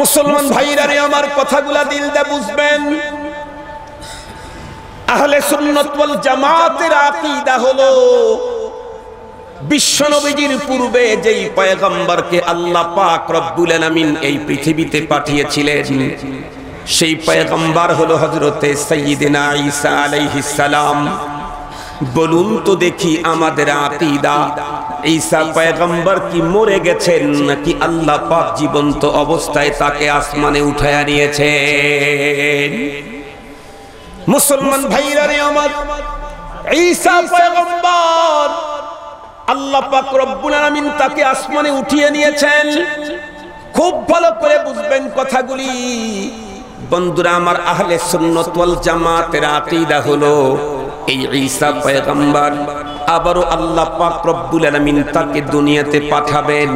মুসলমান ভাইরা রে, আমার কথাগুলা দিল দিয়ে বুঝবেন। আহলে সুন্নাত ওয়াল জামাতের আকীদা হলো বিশ্বনবীর পূর্বে যেই পয়গম্বরকে আল্লাহ পাক রব্বুল আলামিন এই পৃথিবীতে পাঠিয়েছিলেন, সেই পয়গম্বর হলো হযরতে সাইয়্যিদিনা ঈসা আলাইহিস সালাম। বলুন তো দেখি আমাদের আকীদা, ঈসা পয়গম্বর কি মরে গেছেন নাকি আল্লাহ পাক জীবন্ত অবস্থায় তাকে আসমানে উঠায়া নিয়েছেন? মুসলমান ভাইরা রে আমার, ঈসা পয়গম্বর আল্লাহ পাক রব্বুল আলামিন তাকে আসমানে উঠিয়ে নিয়েছেন। খুব ভালো করে বুঝবেন কথাগুলি বন্ধুরা আমার। আহলে সুন্নাত ওয়াল জামাতের আকীদা হলো এই ঈসা পয়গম্বর আবারও আল্লাহ পাক রব্বুল আলামিন তাকে দুনিয়াতে পাঠাবেন।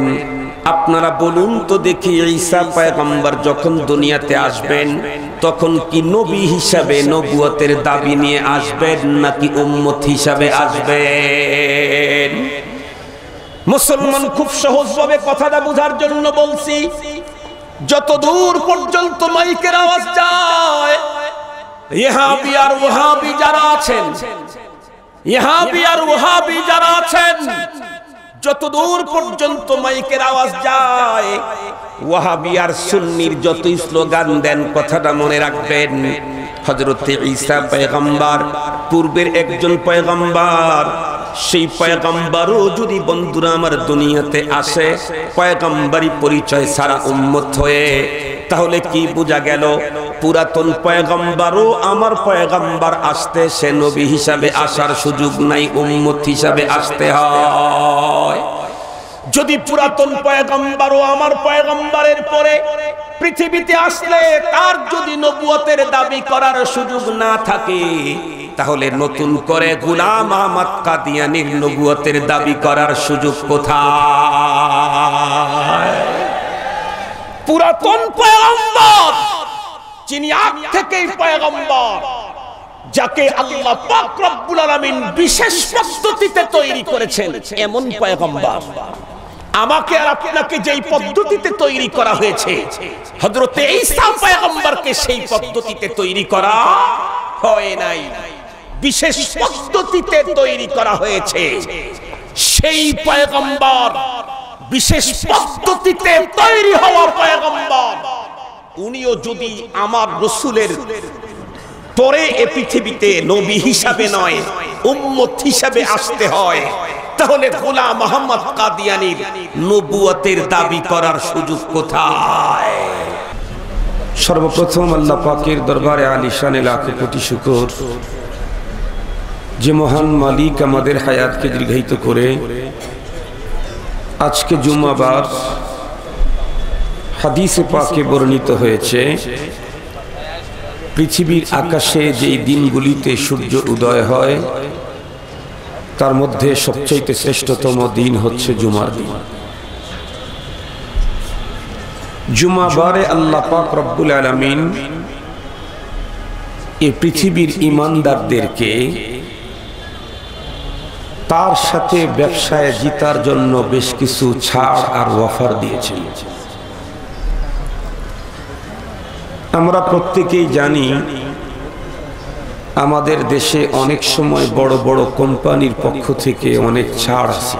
আপনারা বলুন তো দেখি, ঈসা পয়গম্বর যখন দুনিয়াতে আসবেন তখন কি নবী হিসাবে নবুয়তের দাবি নিয়ে আসবেন নাকি উম্মত হিসাবে আসবেন? মুসলমান খুব সহজভাবে কথাটা বোঝার জন্য বলছি। যত দূর পর্যন্ত মাইকের আওয়াজ যায়, ইহাবি আর ওয়াহাবি যারা আছেন, ইহাবি আর ওয়াহাবি যারা আছেন, যত দূর পর্যন্ত মাইকের আওয়াজ যায়, ওয়াহাবি আর সুন্নির যত স্লোগান দেন, কথাটা মনে রাখবেন। হযরতে ঈসা পয়গম্বর পূর্বের একজন পয়গম্বর। সেই পয়গম্বরও যদি বন্ধুরা আমার দুনিয়াতে আসে পয়গম্বরী পরিচয় ছাড়া উম্মত হয়ে, তাহলে কি বোঝা গেল? পুরাতন পয়গম্বরও আমার পয়গম্বর আসতে সে নবী হিসাবে আসার সুযোগ নাই, উম্মত হিসাবে আসতে হয়। যদি পুরাতন পয়গম্বরও আমার পয়গম্বরের পরে পৃথিবীতে আসলে তার যদি নবুয়তের দাবি করার সুযোগ না থাকে, তাহলে নতুন করে গোলাম আহমদ কাদিয়ানীর নবুয়তের দাবি করার সুযোগ কোথায়? পুরাতন পয়গম্বর যিনি আগ থেকেই পয়গম্বর, যাকে আল্লাহ পাক রব্বুল আলামিন বিশেষ পদ্ধতিতে তৈরি করেছেন, এমন পয়গম্বর আমাকে আর আপনাকে যেই পদ্ধতিতে তৈরি করা হয়েছে, হযরতে ঈসা পয়গম্বরকে সেই পদ্ধতিতে তৈরি করা হয় নাই, বিশেষ পদ্ধতিতে তৈরি করা হয়েছে। সেই পয়গম্বর, বিশেষ পদ্ধতিতে তৈরি হওয়া পয়গম্বর, উনিও যদি আমার রাসূলের পরে এই পৃথিবীতে নবী হিসাবে নয় উম্মত হিসাবে আসতে হয়, তাহলে গোলাম আহমদ কাদিয়ানীর নবুয়তের দাবি করার সুযোগ কোথায়? সর্বপ্রথম আল্লাহ পাকের দরবারে আলিশানে লাখো কোটি শুকর, যে মহান মালিক আমাদের হায়াতকে দীর্ঘায়িত করে আজকে জুমাবার হাদিসে পাকে বর্ণিত হয়েছে, পৃথিবীর আকাশে যেই দিনগুলিতে সূর্য উদয় হয় তার মধ্যে সবচেয়ে শ্রেষ্ঠতম দিন হচ্ছে জুমার দিন। জুমাবারে আল্লাহ পাক রব্বুল আলামিন এই পৃথিবীর ঈমানদারদেরকে তার সাথে ব্যবসায় জিতার জন্য বেশ কিছু ছাড় আর অফার দিয়েছেন। আমরা প্রত্যেকেই জানি আমাদের দেশে অনেক সময় বড় বড় কোম্পানির পক্ষ থেকে অনেক ছাড় আছে।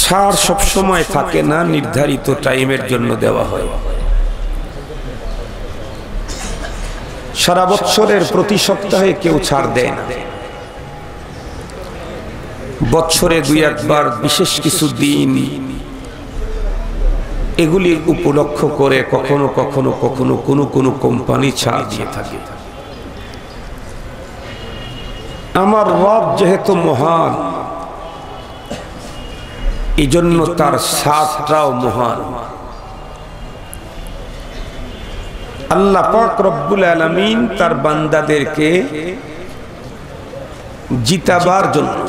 ছাড় সব সময় থাকে না, নির্ধারিত টাইমের জন্য দেওয়া হয়। সারা বছরের প্রতি সপ্তাহে কেউ ছাড় দেয় না, বছরে দুই একবার বিশেষ কিছু দিন এগুলি উপলক্ষ করে কখনো কখনো কখনো কোনো কোনো কোম্পানি ছাড় দিয়ে থাকে। আমার রব যেহেতু মহান, এই জন্য তার ছাড়টাও মহান। আল্লাহ পাক রব্বুল আলামিন তার বান্দাদেরকে জিতাবার জন্য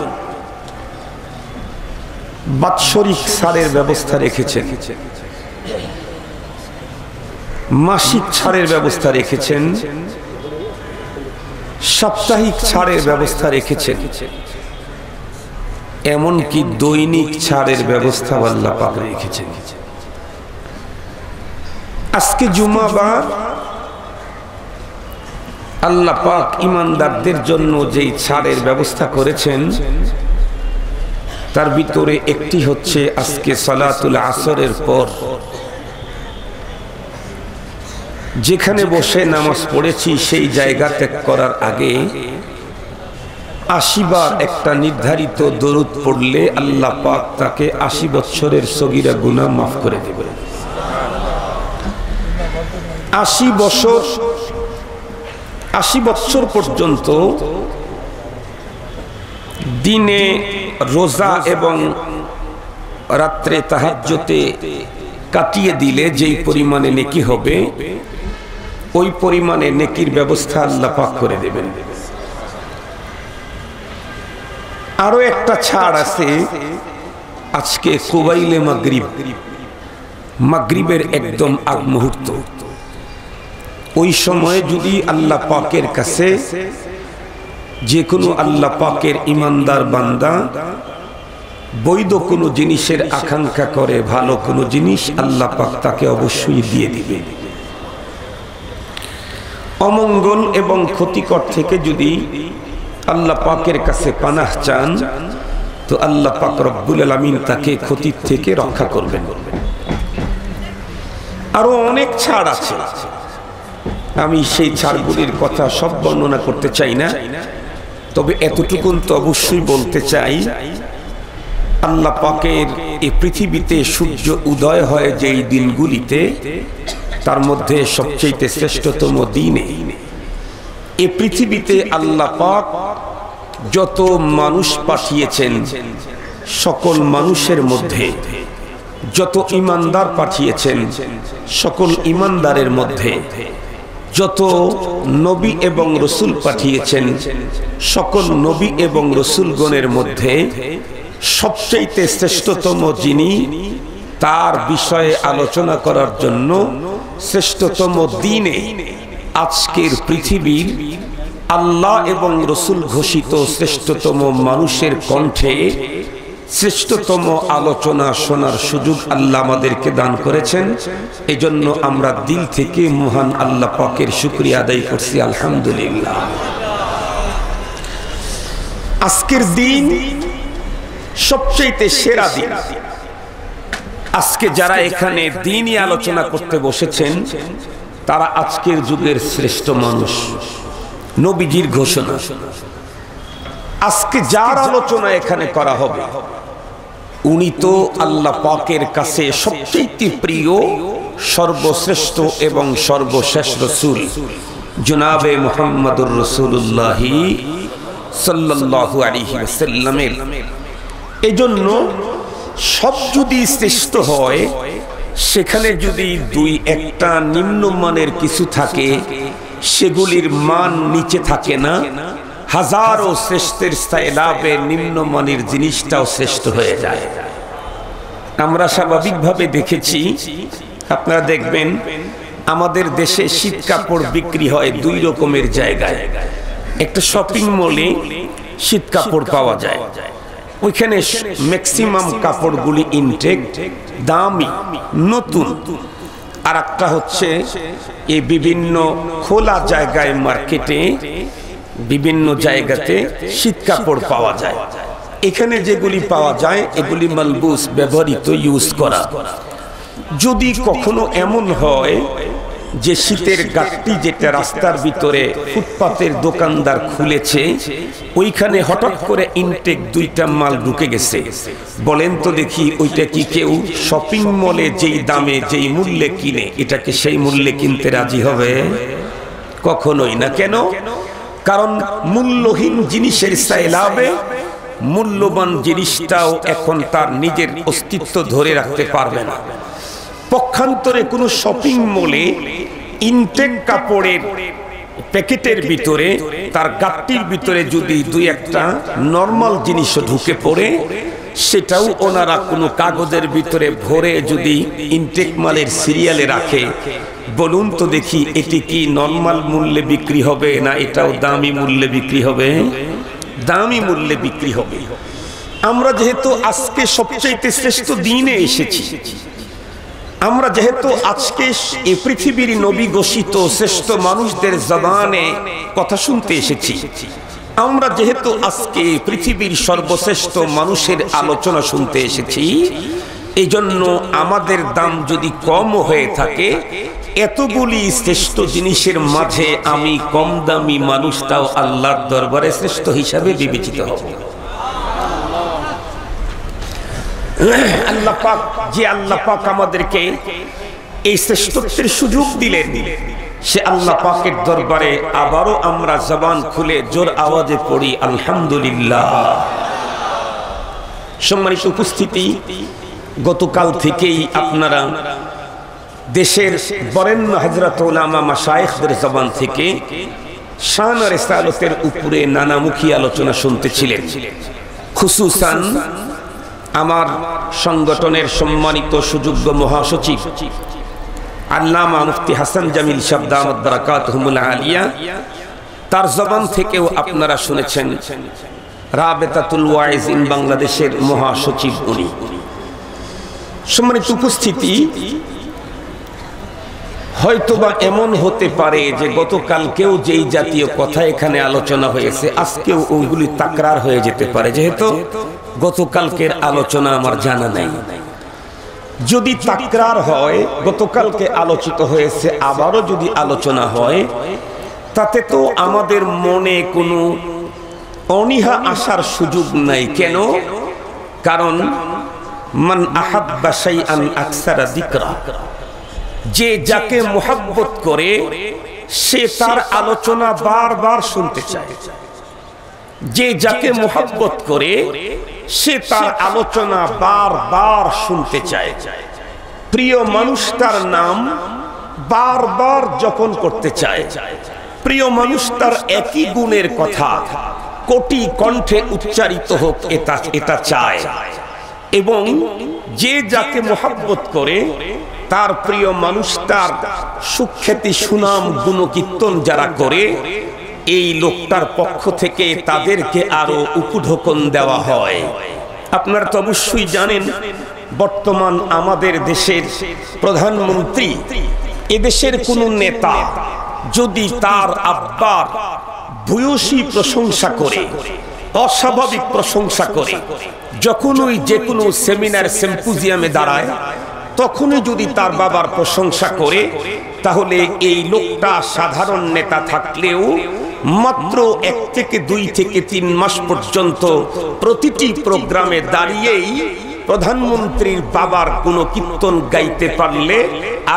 বাৎসরিক ছাড়ের ব্যবস্থা রেখেছেন, মাসিক ছাড়ের ব্যবস্থা রেখেছেন, সাপ্তাহিক ছাড়ের ব্যবস্থা রেখেছেন, এমনকি দৈনিক ছাড়ের ব্যবস্থা আল্লাহ পাক রেখেছেন। আজকে জুমাবার আল্লাহ পাক ইমানদারদের জন্য যেই ছাড়ের ব্যবস্থা করেছেন তার ভিতরে একটি হচ্ছে আজকে সালাতুল আসরের পর যেখানে বসে নামাজ পড়েছি সেই জায়গা ত্যাগ করার আগে 80 বার একটা নির্ধারিত দরুদ পড়লে আল্লাহ পাক তাকে 80 বছরের সগীরা গুনাহ মাফ করে দেবেন। 80 বছর পর্যন্ত দিনে রোজা এবং রাত্রে তাহাজ্জুদে কাটিয়ে দিলে যেই পরিমাণে নেকি হবে ওই পরিমাণে নেকির ব্যবস্থা আল্লাহ পাক করে দেবেন। আরো একটা ছাড় আছে আজকে কুবাইলে মাগরিবের একদম আগ মুহূর্ত, ওই সময়ে যদি আল্লাহ পাকের কাছে যে কোনো আল্লাহ পাকের ইমানদার বান্দা বৈধ কোনো জিনিসের আকাঙ্ক্ষা করে, ভালো কোনো জিনিস আল্লাহ পাক তাকে অবশ্যই দিয়ে দিবে। অমঙ্গল এবং ক্ষতিকর থেকে যদি আল্লাহ পাকের কাছে পানাহ চান তো আল্লাহ পাক রব্বুল আলামিন তাকে ক্ষতির থেকে রক্ষা করবেন। আরো অনেক ছাড় আছে, আমি সেই ছাড়গুলির কথা সব বর্ণনা করতে চাই না, তবে এতটুকুন তো অবশ্যই বলতে চাই, আল্লাহ পাকের এই পৃথিবীতে সূর্য উদয় হয় যেই দিনগুলিতে তার মধ্যে সবচেয়ে শ্রেষ্ঠতম দিনে এই পৃথিবীতে আল্লাহ পাক যত মানুষ পাঠিয়েছেন সকল মানুষের মধ্যে যত ইমানদার পাঠিয়েছেন সকল ইমানদারের মধ্যে যত নবী এবং রসুল পাঠিয়েছেন সকল নবী এবং রসুলগণের মধ্যে সবচেয়ে শ্রেষ্ঠতম যিনি তার বিষয়ে আলোচনা করার জন্য শ্রেষ্ঠতম দিনে আজকের পৃথিবীর আল্লাহ এবং রসুল ঘোষিত শ্রেষ্ঠতম মানুষের কণ্ঠে শ্রেষ্ঠতম আলোচনা শোনার সুযোগ আল্লাহ আমাদেরকে দান করেছেন। এজন্য আমরা দিল থেকে মহান আল্লাহ পাকের শুকরিয়া আদায় করছি, আলহামদুলিল্লাহ। আজকের দিন সবচেয়ে সেরা দিন। আজকে যারা এখানে দিনই আলোচনা করতে বসেছেন তারা আজকের যুগের শ্রেষ্ঠ মানুষ। নবীজির ঘোষণা, আজকে যার আলোচনা এখানে করা হবে উনি তো আল্লাহ পাকের কাছে সবচেয়ে প্রিয় সর্বশ্রেষ্ঠ এবং সর্বশেষ রাসূল জনাবে মুহাম্মদুর রাসূলুল্লাহ সাল্লাল্লাহু আলাইহি ওয়াসাল্লামের। এজন্য সব যদি শ্রেষ্ঠ হয় সেখানে যদি দুই একটা নিম্নমানের কিছু থাকে সেগুলির মান নিচে থাকে না, হাজারো শ্রেষ্ঠের স্থায়লাভে নিম্নমানের জিনিসটাও শ্রেষ্ঠ হয়ে যায়। আমরা স্বাভাবিকভাবে দেখেছি, আপনারা দেখবেন আমাদের দেশে শীত কাপড় বিক্রি হয় দুই রকমের জায়গায়। একটা শপিং মলে শীত কাপড় পাওয়া যায়, ওইখানে ম্যাক্সিমাম কাপড়গুলি ইনটেক, দামি, নতুন। আর একটা হচ্ছে এই বিভিন্ন খোলা জায়গায় মার্কেটে বিভিন্ন জায়গাতে শীত কাপড় পাওয়া যায়। এখানে যেগুলি পাওয়া যায় এগুলি মালবুস, ব্যবহৃত, ইউজ করা। যদি কখনো এমন হয় যে শীতের গাঁটটি যেটা রাস্তার ভিতরে ফুটপাতের দোকানদার খুলেছে ওইখানে হঠাৎ করে ইনটেক দুইটা মাল ঢুকে গেছে, বলেন তো দেখি ওইটা কি কেউ শপিং মলে যেই দামে যেই মূল্যে কিনে এটাকে সেই মূল্যে কিনতে রাজি হবে? কখনোই না। কেন? কারণ মূল্যহীন জিনিসের চাইলাবে মূল্যবান জিনিসটাও এখন তার নিজের অস্তিত্ব ধরে রাখতে পারবে না। পক্ষান্তরে কোনো শপিং মলে ইনটেক কাপড়ের প্যাকেটের ভিতরে তার গাঁটটির ভিতরে যদি দুই একটা নরমাল জিনিস ঢুকে পড়ে সেটাও ওনারা কোনো কাগজের ভিতরে ভরে যদি ইনটেক মালের সিরিয়ালে রাখে, বলুন তো দেখি এটি কি নরমাল মূল্যে বিক্রি হবে না এটাও দামি মূল্যে বিক্রি হবে? দামি মূল্যে বিক্রি হবে। আমরা যেহেতু আজকে সবচেয়ে শ্রেষ্ঠ দিনে এসেছি, আমরা যেহেতু আজকে এই পৃথিবীর নবী ঘোষিত শ্রেষ্ঠ মানুষদের জবানে কথা শুনতে এসেছি, আমরা যেহেতু আজকে পৃথিবীর সর্বশ্রেষ্ঠ মানুষের আলোচনা শুনতে এসেছি, এই জন্য আমাদের দাম যদি কম হয়ে থাকে, এতগুলি শ্রেষ্ঠ জিনিসের মাঝে আমি কম দামি মানুষটাও আল্লাহর দরবারে শ্রেষ্ঠ হিসাবে বিবেচিত হব। আল্লাহ পাক, যে আল্লাহ পাক আমাদেরকে এই শ্রেষ্ঠত্বের সুযোগ দিলেন, সে আল্লাহ পাকের দরবারে আবারও আমরা জবান খুলে জোর আওয়াজে পড়ি আলহামদুলিল্লাহ। সম্মানিত উপস্থিতি, গতকাল থেকেই আপনারা দেশের বরেণ্য হযরত উলামা মাশায়েখদের জবান থেকে শান আর রিসালাতের উপরে নানামুখী আলোচনা শুনতেছিলেন। খুসুসান আমার সংগঠনের সম্মানিত সুযোগ্য মহাসচিব আল্লামা মুফতি হাসান জামিল সাহেব দামাত বারাকাতুহুল আলিয়া, তার জবান থেকেও আপনারা শুনেছেন রাবেতাতুল ওয়াইজিন বাংলাদেশের মহাসচিব উনি। সম্মানিত উপস্থিতি, হয়তোবা এমন হতে পারে যে গতকালকেও যেই জাতীয় কথা এখানে আলোচনা হয়েছে, আজকেও ওইগুলি তাকরার হয়ে যেতে পারে, যেহেতু গতকালকের আলোচনা আমার জানা নাই। যদি তাকরার হয়, গতকালকে আলোচিত হয়েছে, আবারও যদি আলোচনা হয়, তাতে তো আমাদের মনে কোনো অনীহা আসার সুযোগ নাই। কেন? কারণ মান আহাব্বা শাইআন আকসারা যিকরা, যে যাকে মুহাব্বত করে সে তার আলোচনা বারবার শুনতে চায়। যে যাকে মুহাব্বত করে সে তার আলোচনা বারবার শুনতে চায়। প্রিয় মানুষটার নাম বারবার জপন করতে চায়। প্রিয় মানুষটার একই গুণের কথা কোটি কণ্ঠে উচ্চারিত হোক, এটা চায়। এবং যে যাকে মুহাব্বত করে তার প্রিয় মানুষটার সুখ্যাতি সুনাম গুণকীর্তন যারা করে, এই লোকটার পক্ষ থেকে তাদেরকে আরো উপঢৌকন দেওয়া হয়। আপনারা তো অবশ্যই জানেন, বর্তমান আমাদের দেশের প্রধানমন্ত্রী, এদেশের কোন নেতা যদি তার আব্বার ভূয়সী প্রশংসা করে, অস্বাভাবিক প্রশংসা করে, যখনই যে কোনো সেমিনার সিম্পোজিয়ামে দাঁড়ায়, তখনই যদি তার বাবার প্রশংসা করে, তাহলে এই লোকটা সাধারণ নেতা থাকলেও মাত্র 1 থেকে 2 থেকে 3 মাস পর্যন্ত প্রতিটি প্রোগ্রামে দাঁড়িয়েই প্রধানমন্ত্রীর বাবার কোনো কীর্তন গাইতে পারলে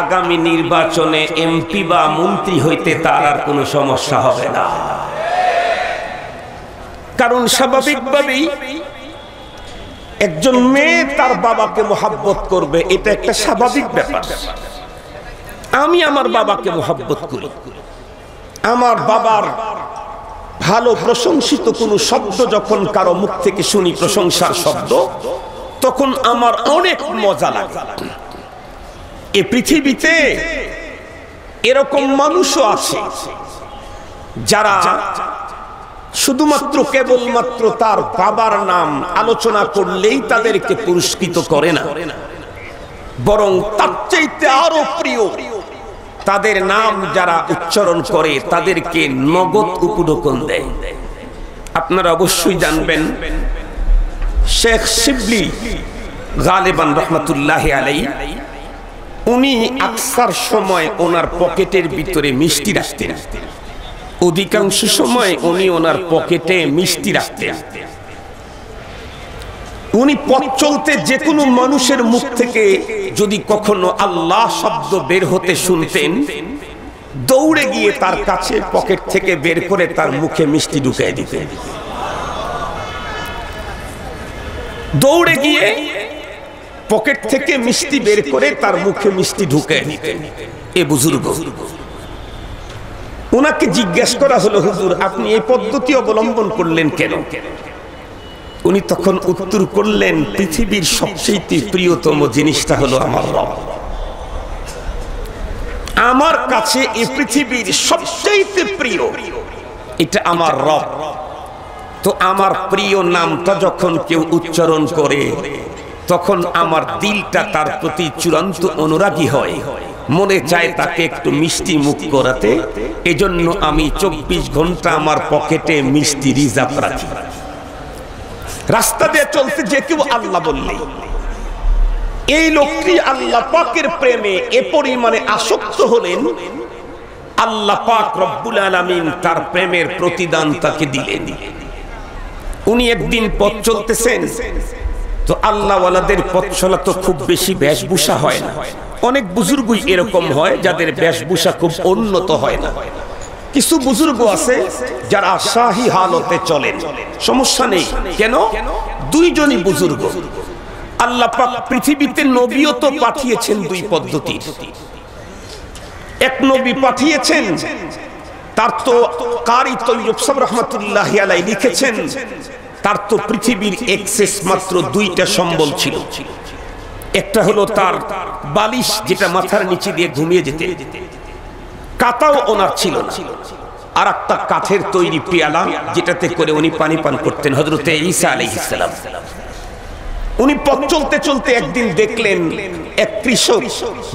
আগামী নির্বাচনে এমপি বা মন্ত্রী হইতে তার আর কোনো সমস্যা হবে না। কারণ স্বাভাবিকভাবেই একজন মেয়ে তার বাবাকে মুহাব্বত করবে, এটা একটা স্বাভাবিক ব্যাপার। আমি আমার বাবাকে মুহাব্বত করি, আমার বাবার ভালো প্রশংসিত কোনো শব্দ যখন কারো মুখ থেকে শুনি, প্রশংসার শব্দ, তখন আমার অনেক মজা লাগে। এ পৃথিবীতে এরকম মানুষও আছে যারা শুধুমাত্র কেবলমাত্র তার বাবার নাম আলোচনা করলেই তাদেরকে পুরস্কৃত করে না, বরং তার চাইতে আরো প্রিয় তাদের নাম যারা উচ্চারণ করে তাদেরকে নগদ উপঢৌকন দেয়। আপনারা অবশ্যই জানবেন, শেখ শিবলি গালিবান রহমাতুল্লাহি আলাইহি, উনি আকসার সময় ওনার পকেটের ভিতরে মিষ্টি রাখতেন। অধিকাংশ সময় উনি ওনার পকেটে মিষ্টি রাখতেন। উনি পথ চলতে যে কোনো মানুষের মুখ থেকে যদি কখনো আল্লাহ শব্দ বের হতে শুনতেন, দৌড়ে গিয়ে তার কাছে পকেট থেকে বের করে তার মুখে মিষ্টি ঢুকিয়ে দিতেন। দৌড়ে গিয়ে পকেট থেকে মিষ্টি বের করে তার মুখে মিষ্টি ঢুকিয়ে দিতেন। এ বুজুর্গ, ওনাকে জিজ্ঞেস করা হলো, হুজুর আপনি এই পদ্ধতি অবলম্বন করলেন কেন? উনি তখন উত্তর করলেন, পৃথিবীর সবচেয়ে প্রিয়তম জিনিসটা হলো আমার রব। আমার কাছে এই পৃথিবীর সবচেয়ে প্রিয় এটা আমার রব। তো আমার প্রিয় নামটা যখন কেউ উচ্চারণ করে, তখন আমার দিলটা তার প্রতি চূড়ান্ত অনুরাগী হয়, মনে চায় তাকে একটু মিষ্টি মুখ করাতে। এজন্য আমি 24 ঘন্টা আমার পকেটে মিষ্টি রিজার্ভ রাখি। রাস্তা দিয়ে চলতে যে কেউ আল্লাহ বললে, এই লোকটি আল্লাহ পাকের প্রেমে এ পরিমাণে আসক্ত হলেন, আল্লাহ পাক রব্বুল আলামিন তার প্রেমের প্রতিদান তাকে দিলেন। উনি একদিন পথ চলতেছেন, তো আল্লাহ ওয়ালাদের পথ চলা তো খুব বেশি বেশভূষা হয় না। অনেক বুজুর্গই এরকম হয় যাদের বেশভূষা খুব উন্নত হয় না। কিছু বুজুর্গ আছে যারা শাহী হালতে চলেন, সমস্যা নেই। কেন? দুইজনই বুজুর্গ। আল্লাহ পাক পৃথিবীতে নবীও তো পাঠিয়েছেন দুই পদ্ধতির। এক নবী পাঠিয়েছেন, তার তো কারি তৈয়ব সাহেব রাহমাতুল্লাহি আলাইহি লিখেছেন, তার তো পৃথিবীর এক্সেস মাত্র দুইটা সম্বল ছিল। একটা হলো তার বালিশ, যেটা মাথার নিচে দিয়ে ঘুমিয়ে যেতে, কাতাও ওনার ছিল না। আর একটা কাঠের তৈরি পেয়ালা, যেটাতে করে উনি পানি পান করতেন, হযরতে ঈসা আলাইহিস সালাম। উনি পথ চলতে চলতে একদিন দেখলেন এক কৃষক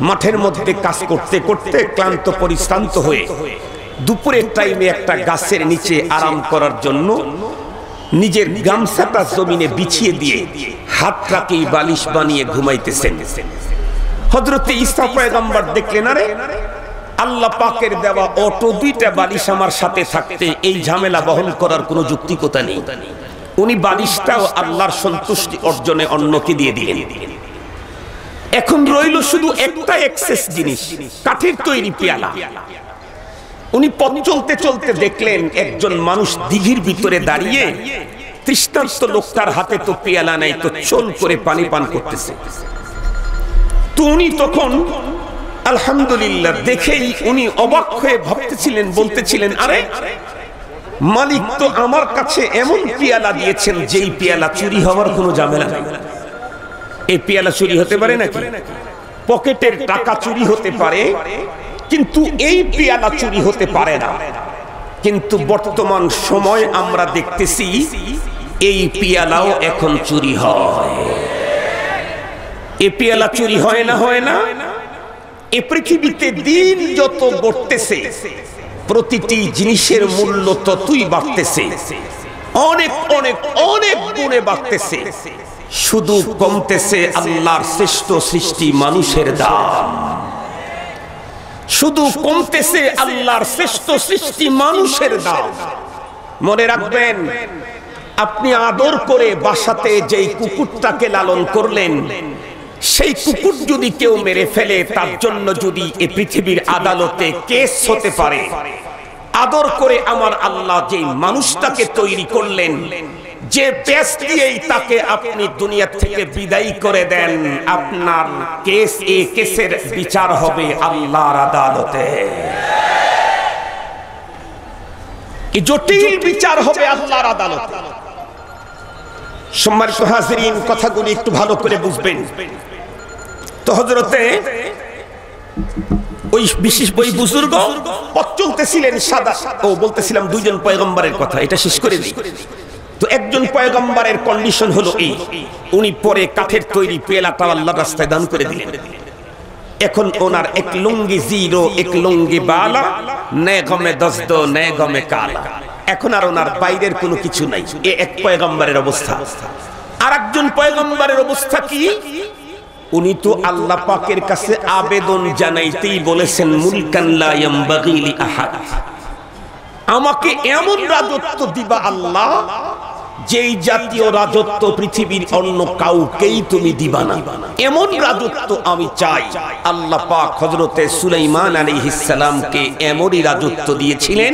মাঠের মধ্যে কাজ করতে করতে ক্লান্ত পরিশ্রান্ত হয়ে দুপুরের টাইমে একটা গাছের নিচে আরাম করার জন্য নিজের গামছাটা জমিনে বিছিয়ে দিয়ে হাতটাকেই বালিশ বানিয়ে ঘুমাইতেছেন। হযরতে ঈসা পয়গম্বর দেখলেন, আরে আল্লাহ পাকের দেওয়া অটো দুইটা বালিশ আমার সাথে থাকতে এই ঝামেলা বহন করার কোনো যৌক্তিকতা নেই। উনি বালিশটাও আল্লাহর সন্তুষ্টি অর্জনে অন্যকে দিয়ে দিলেন। এখন রইল শুধু একটা এক্সেস জিনিস, কাঠের তৈরি পেয়ালা। উনি পথ চলতে চলতে দেখলেন একজন মানুষ দিঘির ভিতরে দাঁড়িয়ে, তৃষ্ণার্ত লোকটার হাতে তো পেয়ালা নাই, তো চোল করে পানি পান করতেছে। তো উনি তখন আলহামদুলিল্লাহ দেখেই উনি অবাক হয়ে ভাবতেছিলেন, বলতেছিলেন, আরে মালিক তো আমার কাছে এমন পেয়ালা দিয়েছেন যেই পেয়ালা চুরি হওয়ার কোনো ঝামেলা নাই। এই পেয়ালা চুরি হতে পারে নাকি? পকেটের টাকা চুরি হতে পারে, কিন্তু এই পেয়ালা চুরি হতে পারে না। কিন্তু বর্তমান সময় আমরা দেখতেছি এই পেয়ালাও এখন চুরি হয়। এই পেয়ালা চুরি হয় না, হয় না। এই পৃথিবীতে দিন যত গড়তেছে, প্রতিটি জিনিসের মূল্য ততই বাড়তেছে, অনেক অনেক অনেক গুণে বাড়তেছে। শুধু কমতেছে আল্লাহর শ্রেষ্ঠ সৃষ্টি মানুষের দাম। শুধু কমতেছে আল্লাহর শ্রেষ্ঠ সৃষ্টি মানুষের দাম। মনে রাখবেন, আপনি আদর করে বাসাতে যেই কুকুরটাকে লালন করলেন, সেই কুকুর যদি কেউ মেরে ফেলে, তার জন্য যদি এই পৃথিবীর আদালতে কেস হতে পারে, আদর করে আমার আল্লাহ যেই মানুষটাকে তৈরি করলেন, যে পেশ দিয়েই তাকে আপনি দুনিয়া থেকে বিদায় করে দেন, আপনার কেস, এই কেসের বিচার হবে আল্লাহর আদালতে। এই জটিল বিচার হবে আল্লাহর আদালতে। সম্মানিত হাজিরিন, কথাগুলি একটু ভালো করে বুঝবেন। তো হযরতে ওই বিশেষ ওই বুজুর্গ পথ চলতেছিলেন সাদা, ও বলতেছিলাম দুইজন পয়গম্বরের কথা, এটা শেষ করে দিই। তো একজন পয়গম্বরের কন্ডিশন হলো এই, উনি পরে কাঠের তৈরি পেয়ালাটা আল্লাহর রাস্তায় দান করে দিলেন। এখন ওনার এক লুঙ্গি জিরো, এক লুঙ্গি বালা, নে গমে দস্ত, নে গমে কালা। এখন আর ওনার বাইরের কোনো কিছু নাই। এ এক পয়গম্বরের অবস্থা। আর একজন পয়গম্বরের অবস্থা কি? উনি তো আল্লাহ পাকের কাছে আবেদন জানাইতেই বলেছেন, মুলকান লা ইয়ামবাগি লি আহাদ, আমাকে এমন রাজত্ব দিবা আল্লাহ, যেই জাতীয় রাজত্ব পৃথিবীর অন্য কাউকেই তুমি দিবা না। এমন রাজত্ব আমি চাই। আল্লাহ পাক হযরতে সুলাইমান আলাইহিস সালামকে এমনই রাজত্ব দিয়েছিলেন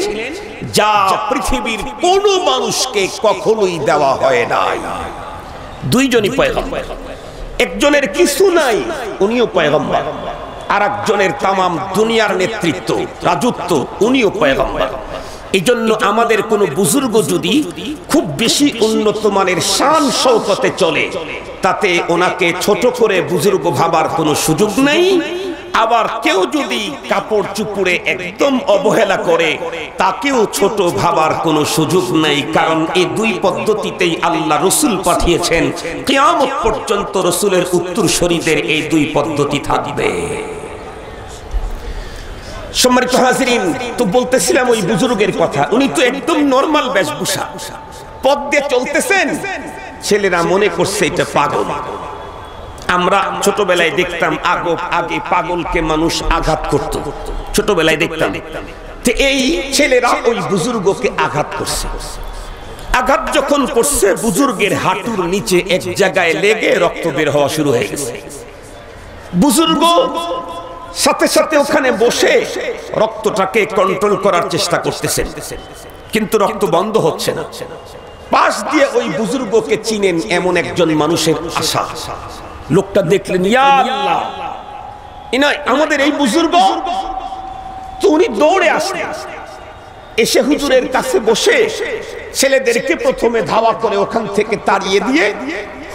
যা পৃথিবীর কোনো মানুষকে কখনোই দেওয়া হয় নাই। দুইজনই পয়গম্বর, একজনের কিছু নাই, উনিও পয়গম্বর, আর একজনের তামাম দুনিয়ার নেতৃত্ব, রাজত্ব, উনিও পয়গম্বর। এই জন্য আমাদের কোন বুজুর্গ যদি খুব বেশি উন্নত মানের শান শৌকতে চলে, তাতে ওনাকে ছোট করে বুজুর্গ ভাবার কোনো সুযোগ নেই। আবার কেউ যদি কাপড় চুপড়ে একদম অবহেলা করে তাকেও ছোট ভাবার কোনো সুযোগ নাই, কারণ এই দুই পদ্ধতিতেই আল্লাহ রসুল পাঠিয়েছেন। কিয়ামত পর্যন্ত রসুলের উত্তরসূরিদের এই দুই পদ্ধতি থাকবে। সম্মানিত হাজিরিন, তো বলতেছিলাম ওই বুজুর্গের কথা। উনি তো একদম নরমাল বেশভূষা, পথ দিয়ে চলতেছেন, ছেলেরা মনে করছে এটা পাগল। আমরা ছোটবেলায় দেখতাম আগে পাগলকে মানুষ আঘাত করত, ছোটবেলায় দেখতাম। তো এই ছেলেরা ওই বুজুর্গকে আঘাত করছে। আঘাত যখন করছে, বুজুর্গের হাঁটুর নিচে এক জায়গায় লেগে রক্ত বের হওয়া শুরু হয়ে গেছে। বুজুর্গ সাথে সাথে ওখানে বসে রক্তটাকে কন্ট্রোল করার চেষ্টা করতেছেন, কিন্তু রক্ত বন্ধ হচ্ছে না। পাশ দিয়ে ওই বুজুর্গকে চিনেন এমন একজন মানুষের আশা। লোকটা দেখলেন, ইয়া আল্লাহ, ইনাই আমাদের এই বুজুর্গ। তো উনি দৌড়ে আসলেন, এসে হুজুরের কাছে বসে ছেলেদেরকে প্রথমে ধাওয়া করে ওখান থেকে তাড়িয়ে দিয়ে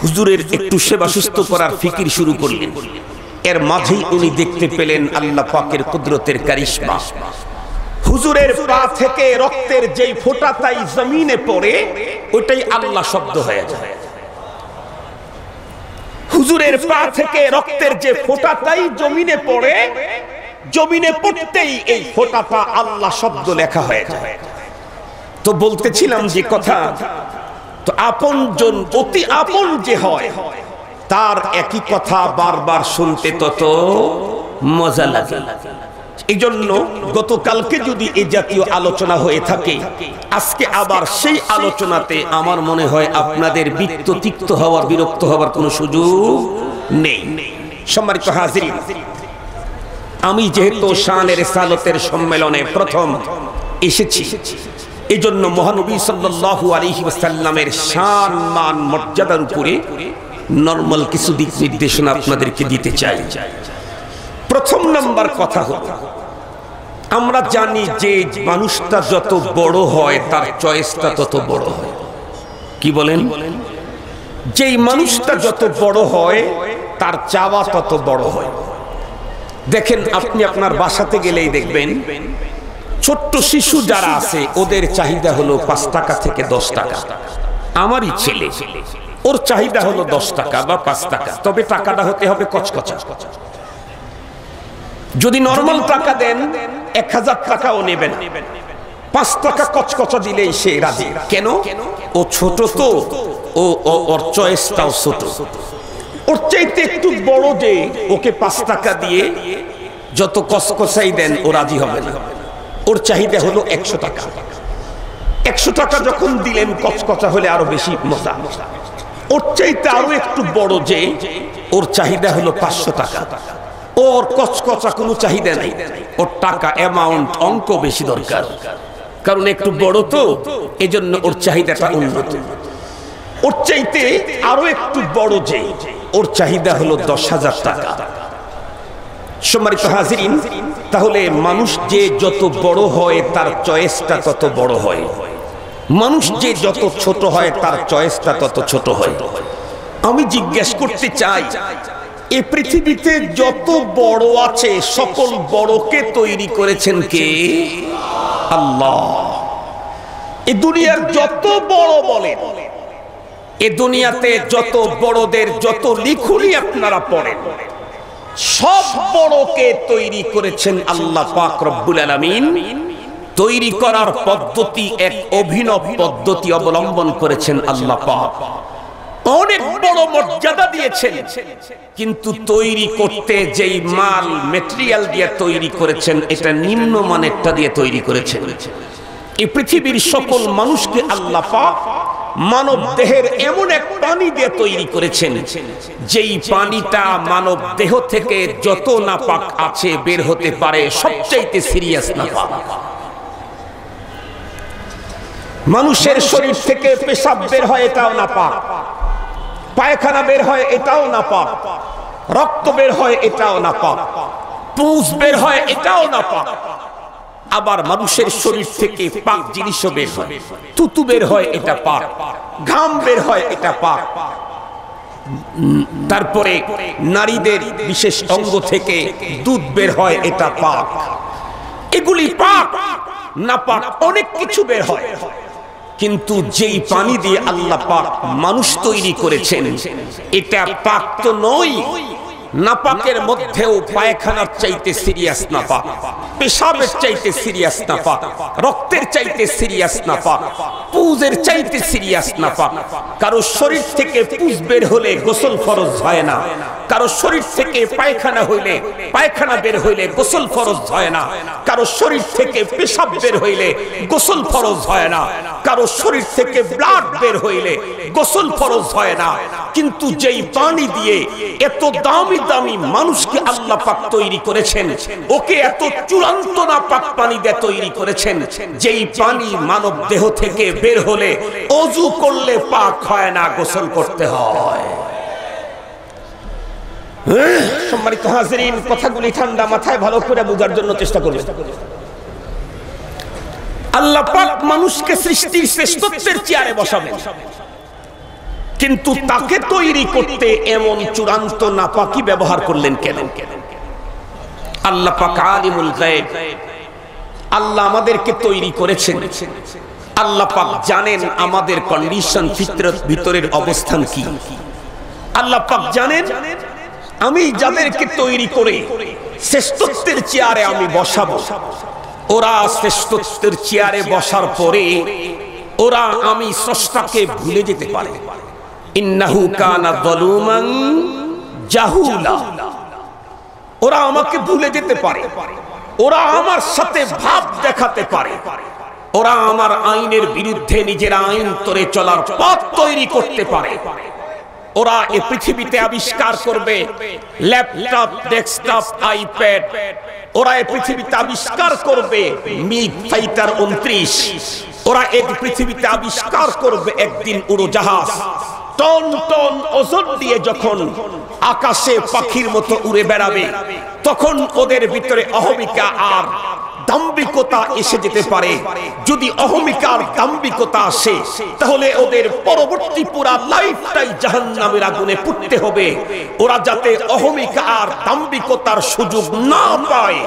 হুজুরের একটু সেবা সুস্থ করার ফিকির শুরু করলেন। এর মাঝেই উনি দেখতে পেলেন আল্লাহ পাকের কুদরতের কারিশমা। হুজুরের পা থেকে রক্তের যেই ফোঁটাটাই জমিনে পড়ে, ওইটাই আল্লাহ শব্দ হয়ে যায়। হুজুরের পা থেকে রক্তের যে ফোঁটাটাই জমিনে পড়ে, জমিনে পড়তেই এই ফোঁটাটা আল্লাহ শব্দ লেখা হয়ে যায়। তো বলতেছিলাম যে কথা, তো আপনজন অতি আপন যে হয় তার একই কথা বারবার শুনতে তত মজা লাগে। এই জন্য গতকালকে যদি এই জাতীয় আলোচনা হয়ে থাকে, আজকে আবার সেই আলোচনাতে আমার মনে হয় আপনাদের তিক্ত হওয়ার, বিরক্ত হওয়ার কোনো সুযোগ নেই। সম্মানিত হাজিরিন, আমি যেহেতু শানের রিসালাতের সম্মেলনে প্রথম এসেছি, এই জন্য মহানবী সাল্লাল্লাহু আলাইহি ওয়াসাল্লামের শান মান মর্যাদার উপরে নরমাল কিছু দিক নির্দেশনা আপনাদেরকে দিতে চাই। প্রথম নাম্বার কথা হলো, আমরা জানি যে মানুষটা যত বড় হয় তার চয়েসটা তত বড় হয়। কি বলেন? যেই মানুষটা যত বড় হয় তার চাওয়া তত বড় হয়। দেখেন, আপনি আপনার বাসাতে গেলেই দেখবেন ছোট্ট শিশু যারা আছে ওদের চাহিদা হলো 5 টাকা থেকে 10 টাকা। আমারই ছেলে, ওর চাহিদা হলো 10 টাকা বা 5 টাকা, তবে টাকাটা হতে হবে কচকচা। যদি নরমাল টাকা দেন 1000 টাকাও নেবে না, 5 টাকা কচকচা দিলেই সে রাজি। কেন? ও ছোট, তো ওর চয়েসটাও ছোট। ওর চাইতে একটু বড় যে ওকে 5 টাকা দিয়ে যত কচকচাই দেন ও রাজি হবে না। ওর চাহিদা হলো 100 টাকা। 100 টাকা যখন দিলেন কচকচা হলে আরো বেশি মজা। ওর চাইতে আরো একটু বড় যে ওর চাহিদা হলো 500 টাকা। ওর কচকচা কোনো চাহিদা নাই, ওর টাকা অ্যামাউন্ট অঙ্ক বেশি দরকার, কারণ একটু বড় তো, এজন্য ওর চাহিদাটা উন্নত। ওর চাইতে আরো একটু বড় যে ওর চাহিদা হলো 10,000 টাকা। সম্মানিত হাজিরিন, তাহলে মানুষ যে যত বড় হয় তার চয়েসটা তত বড় হয়, মানুষ যে যত ছোট হয় তার চয়েসটা তত ছোট হয়। আমি জিজ্ঞেস করতে চাই, এই পৃথিবীতে যত বড় আছে সকল বড়কে তৈরি করেছেন কে? আল্লাহ। এই দুনিয়ার যত বড় বলেন, এ দুনিয়াতে যত বড়দের যত লিখুনি আপনারা পড়েন, সব বড়কে তৈরি করেছেন আল্লাহ পাক রব্বুল আলামিন। তৈরি করার পদ্ধতি এক অভিনব পদ্ধতি অবলম্বন করেছেন আল্লাহ পাক। অনেক বড় মর্যাদা দিয়েছেন, কিন্তু তৈরি করতে যেই মাল মেটেরিয়াল দিয়ে তৈরি করেছেন এটা নিম্নমানেরটা দিয়ে তৈরি করেছেন। এই পৃথিবীর সকল মানুষকে আল্লাহ পাক মানব দেহের এমন এক পানি দিয়ে তৈরি করেছেন, যেই পানিটা মানব দেহ থেকে যত নাপাক আছে বের হতে পারে সবচাইতে সিরিয়াস নাপাক। মানুষের শরীর থেকে পেশাব বের হয়, এটাও নাপাক। পায়খানা বের হয়, এটাও নাপাক। রক্ত বের হয়, এটাও নাপাক। পুঁজ বের হয়, এটাও নাপাক। আবার মানুষের শরীর থেকে পাক জিনিসও বের হয়, থুতু বের হয়, এটা পাক। ঘাম বের হয়, এটা পাক। তারপরে নারীদের বিশেষ অঙ্গ থেকে দুধ বের হয়, এটা পাক। এগুলি পাক না পাক অনেক কিছু বের হয়, কিন্তু যেই পানি দিয়ে আল্লাহ পাক মানুষ তৈরি করেছেন এটা পাক তো নয়। নাপাকের মধ্যেও পায়খানার চাইতে সিরিয়াস নাপাক, পেশাবের চাইতে সিরিয়াস নাপাক, রক্তের চাইতে সিরিয়াস নাপাক, পুজের চাইতে সিরিয়াস নাপাক। কারো শরীর থেকে পুজ বের হলে গোসল ফরজ হয় না, কারো শরীর থেকে পায়খানা হইলে পায়খানা বের হইলে গোসল ফরজ হয় না, কারো শরীর থেকে পেশাব বের হইলে গোসল ফরজ হয় না, কারো শরীর থেকে ব্লাড বের হইলে গোসল ফরজ হয় না। কিন্তু যেই পানি দিয়ে এত দামি দামি মানুষকে আল্লাহ পাক তৈরি করেছেন, ওকে এত চূড়ান্ত না পাক পানি দিয়ে তৈরি করেছেন, যেই পানি মানব দেহ থেকে বের হলে ওযু করলে পাক হয় না, গোসল করতে হয়। সম্মানিত হাজিরিন, কথাগুলি ঠান্ডা মাথায় ভালো করে বোঝার জন্য চেষ্টা করবেন। আল্লাহ পাক মানুষকে সৃষ্টির শ্রেষ্ঠত্বের চেয়ারে বসাবেন, কিন্তু তাকে তৈরি করতে এমন চূড়ান্ত নাপাকি ব্যবহার করলেন কেন? আল্লাহ পাক আলিমুল গায়ব, আল্লাহ আমাদেরকে তৈরি করেছেন, আল্লাহ পাক জানেন আমাদের কন্ডিশন, ফিতরত ভিতরের অবস্থান কি। আল্লাহ পাক জানেন আমি যাদেরকে তৈরি করে শ্রেষ্ঠত্বের চেয়ারে আমি বসাবো, ওরা শ্রেষ্ঠত্বের চেয়ারে বসার পরে ওরা আমি স্রষ্টাকে ভুলে যেতে পারে। ইন্নাহু কানা যালুমান জাহুলা, ওরা আমাকে ভুলে যেতে পারে, ওরা আমার সাথে ভাব দেখাতে পারে, ওরা আমার আইনের বিরুদ্ধে নিজের আইন তরে চলার পথ তৈরি করতে পারে। ওরা এই পৃথিবীতে আবিষ্কার করবে ল্যাপটপ, ডেস্কটপ, আইপ্যাড, ওরা এই পৃথিবীতে আবিষ্কার করবে মিগ ফাইটার 29, ওরা এই পৃথিবীতে আবিষ্কার করবে একদিন উড়োজাহাজ। টন টন ওজন দিয়ে যখন আকাশে পাখির মতো উড়ে বেড়াবে, তখন ওদের ভিতরে অহমিকা আর দাম্ভিকতা এসে যেতে পারে। যদি অহমিকার দাম্ভিকতা আসে, তাহলে ওদের পরবর্তী পুরা লাইফটাই জাহান্নামের আগুনে পুড়তে হবে। ওরা যাতে অহমিকা আর দাম্ভিকতার সুযোগ না পায়,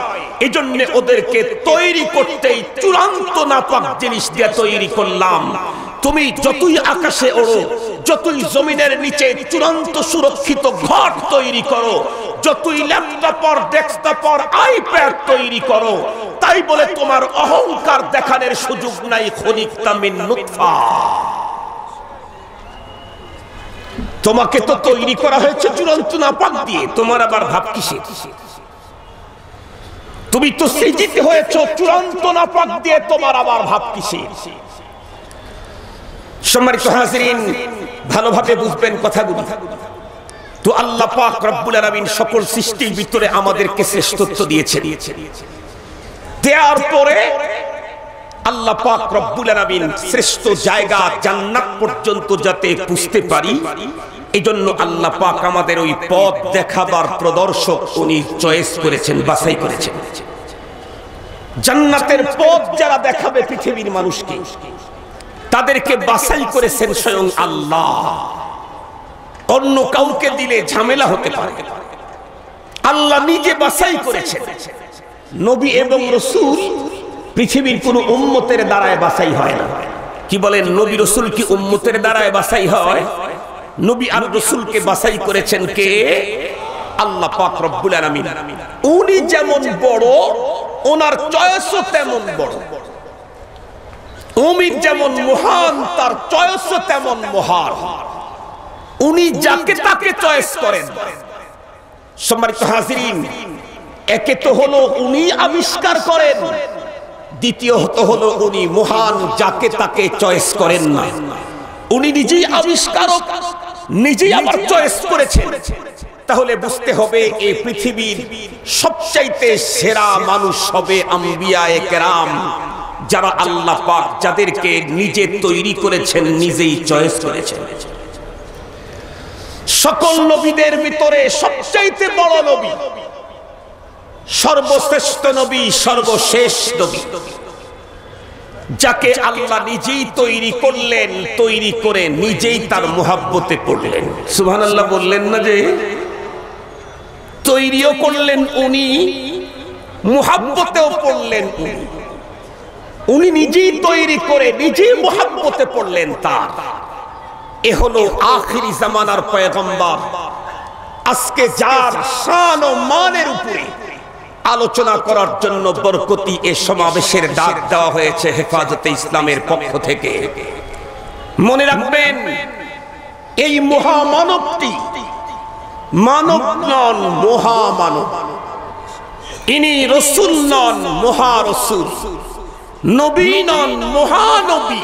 এজন্য ওদেরকে তৈরি করতেই চূড়ান্ত নাপাক জিনিস দিয়ে তৈরি করলাম। তুমি যতই আকাশে ওড়ো, যতই জমিনের নিচে চূড়ান্ত সুরক্ষিত ঘর তৈরি করো, যতই ল্যাপটপ, ডেস্কটপ, আইপ্যাড তৈরি করো, তাই বলে তোমার অহংকার দেখানোর সুযোগ নাই। খলিকতা মিন নুতফা, তোমাকে তো তৈরি করা হয়েছে চূড়ান্ত নাপাক দিয়ে, তোমার আবার ভাব কিসে? তুমি তো সৃজিত হয়েছো চূড়ান্ত নাপাক দিয়ে, তোমার আবার ভাব কিসে? সম্মানিত হাজিরিন, ভালোভাবে বুঝবেন কথাগুলো। তো আল্লাহ পাক রব্বুল আলামিন সকল সৃষ্টির ভিতরে আমাদেরকে শ্রেষ্ঠত্ব দিয়েছেন। দেওয়ার পরে আল্লাহ পাক রব্বুল আলামিন শ্রেষ্ঠ জায়গা জান্নাত পর্যন্ত যাতে পৌঁছতে পারি, এইজন্য আল্লাহ পাক আমাদের ওই পথ দেখাবার প্রদর্শক উনি চয়েস করেছেন, বাছাই করেছেন। জান্নাতের পথ যারা দেখাবে পৃথিবীর মানুষকে, তাদেরকে বাছাই করেছেন স্বয়ং আল্লাহ। অন্য কাউকে দিলে ঝামেলা হতে পারে, আল্লাহ নিজে বাছাই করেছেন। নবী এবং রাসূল পৃথিবীর কোন উম্মতের দ্বারায় বাছাই হয় না। কি বলেন, নবী রাসূল কি উম্মতের দ্বারায় বাছাই হয়? নবী আর রাসূলকে বাছাই করেছেন কে? আল্লাহ পাক রব্বুল আলামিন। উনি যেমন বড়, ওনার চয়েসও তেমন বড়। উনি যেমন মহান, তার চয়েসও তেমন মহান। উনি যাকে তাকে চয়েস করেন। সম্মানিত হাজিরিন, একে তো হলো উনি আবিষ্কার করেন, দ্বিতীয়ত হলো উনি মহান, যাকে তাকে চয়েস করেন না। উনি নিজেই আবিষ্কারক, নিজেই আবার চয়েস করেছেন। তাহলে বুঝতে হবে এই পৃথিবীর সবচাইতে সেরা মানুষ হবে আম্বিয়ায়ে কেরাম, যারা আল্লাহ পাক যাদেরকে নিজে তৈরি করেছেন, নিজেই চয়েস করেছেন। সকল নবীদের ভিতরে সবচাইতে বড় নবী, সর্বশ্রেষ্ঠ নবী, সর্বশেষ নবী, যাকে আল্লাহ নিজেই তৈরি করলেন, তৈরি করে নিজেই তার মুহাব্বতে পড়লেন। সুবহানাল্লাহ বললেন না? যে তৈরিও করলেন উনি, মুহাব্বতেও পড়লেন উনি। উনি নিজেই তৈরি করে নিজেই মুহাব্বতে পড়লেন তার। এ হলো আখিরি জামানার পয়গম্বর। আজকে যার শান ও মানের উপরে আলোচনা করার জন্য বরকতি এ সমাবেশের ডাক দেওয়া হয়েছে হেফাজতে ইসলামের পক্ষ থেকে। মনে রাখবেন, এই মহামানবটি মানব নন, মহামানব। ইনি রসুল নন, মহারসুল। নবী নন, মহানবী।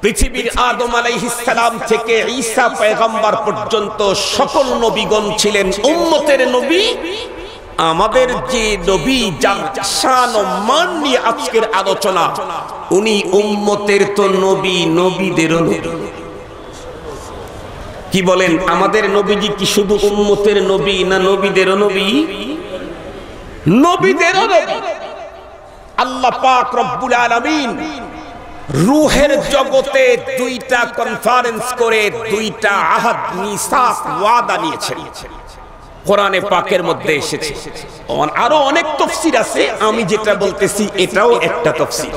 পৃথিবীর আদম আলাইহিস সালাম থেকে ঈসা পয়গম্বর পর্যন্ত সকল নবীগণ ছিলেন উম্মতের নবী। আমাদের যে নবী, যার শান ও মান নিয়ে আজকের আলোচনা, উনি উম্মতের তো নবী, নবীদেরও নবী। কি বলেন, আমাদের নবীজি কি শুধু উম্মতের নবী না নবীদেরও নবী? নবীদেরও নবী। আল্লাহ পাক রব্বুল আলামিন রূহের জগতে দুইটা কনফারেন্স করে দুইটা আহাদ, মিসাক, ওয়াদা নিয়েছেন। কোরআনে পাকের মধ্যে এসেছে। আরো অনেক তাফসীর আছে, আমি যেটা বলতেছি এটাও একটা তাফসীর।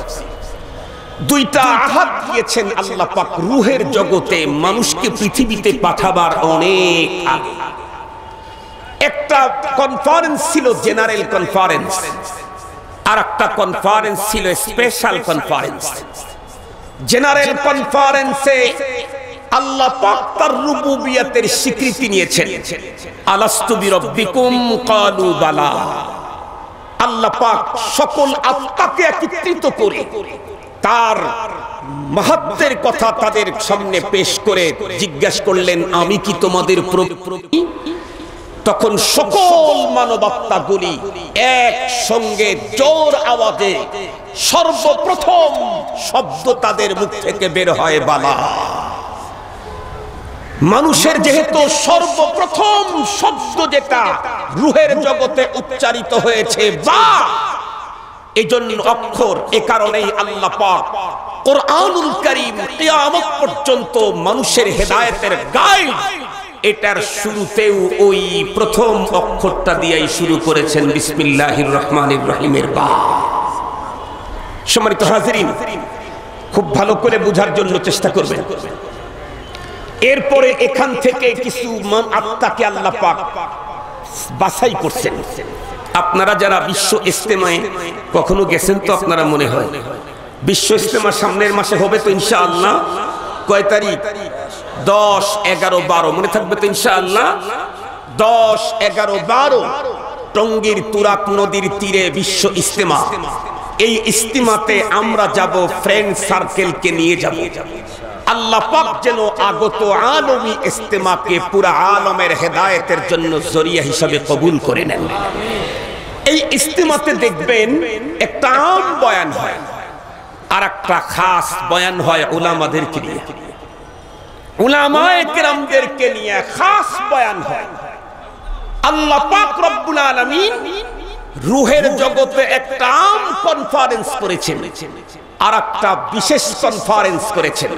দুইটা আহাদ দিয়েছেন আল্লাহ পাক রূহের জগতে মানুষকে পৃথিবীতে পাঠাবার অনেক আগে। একটা কনফারেন্স ছিল জেনারেল কনফারেন্স, আর একটা কনফারেন্স ছিল স্পেশাল কনফারেন্স। জেনারেল কনফারেন্সে আল্লাহ পাক তার রুবুবিয়তের স্বীকৃতি নিয়েছেন। আলাস্তু বিরাব্বিকুম ক্বালু বালা। আল্লাহ পাক সকল আত্মাকে একত্রিত করে তার মাহাত্ম্যের কথা তাদের সামনে পেশ করে জিজ্ঞাসা করলেন, আমি কি তোমাদের প্রভু? তখন সকল মানবাত্মাগুলি এক সঙ্গে জোর আওয়াজে সর্বপ্রথম শব্দ তাদের মুখ থেকে বের হয় বালা। মানুষের যেহেতু সর্বপ্রথম শব্দ যেটা রূহের জগতে উচ্চারিত হয়েছে বা, এজন্য অক্ষর। এ কারণেই আল্লাহ পাক কোরআনুল কারীম কিয়ামত পর্যন্ত মানুষের হেদায়েতের গাইড, এটার শুরুতেও ওই প্রথম অক্ষরটা দিয়েই শুরু করেছেন, বিসমিল্লাহির রহমানির রহিমের বা। সম্মানিত হাজিরিন, খুব ভালো করে বোঝার জন্য চেষ্টা করবেন। এরপরে এখান থেকে কিছু আত্মাকে আল্লাহ পাক বাছাই করছেন। আপনারা যারা বিশ্ব ইজতেমায় কখনো গেছেন তো আপনারা মনে হয়, বিশ্ব ইজতেমা সামনের মাসে হবে তো ইনশাআল্লাহ। কয় তারিখ? 10, 11, 12 মনে থাকবে তো ইনশাআল্লাহ। 10, 11, 12 টঙ্গীর তুরাক নদীর তীরে বিশ্ব ইজতেমা। এই ইজতেমাতে আমরা যাব, ফ্রেন্ড সার্কেলকে নিয়ে যাব। আল্লাহ পাক যেন আগত আলমী ইজতেমাকে পুরা আলমের হেদায়েতের জন্য জরিয়া হিসাবে কবুল করে নেন। এই ইজতেমাতে দেখবেন একটা আম বয়ান হয়, আর একটা খাস বয়ান হয় উলামাদেরকে নিয়ে। উলামায়ে কেরামদেরকে নিয়ে খাস বয়ান হয়। আল্লাহ পাক রব্বুল আলামিন রূহের জগতে একটা আম কনফারেন্স করেছেন, আর একটা বিশেষ কনফারেন্স করেছেন।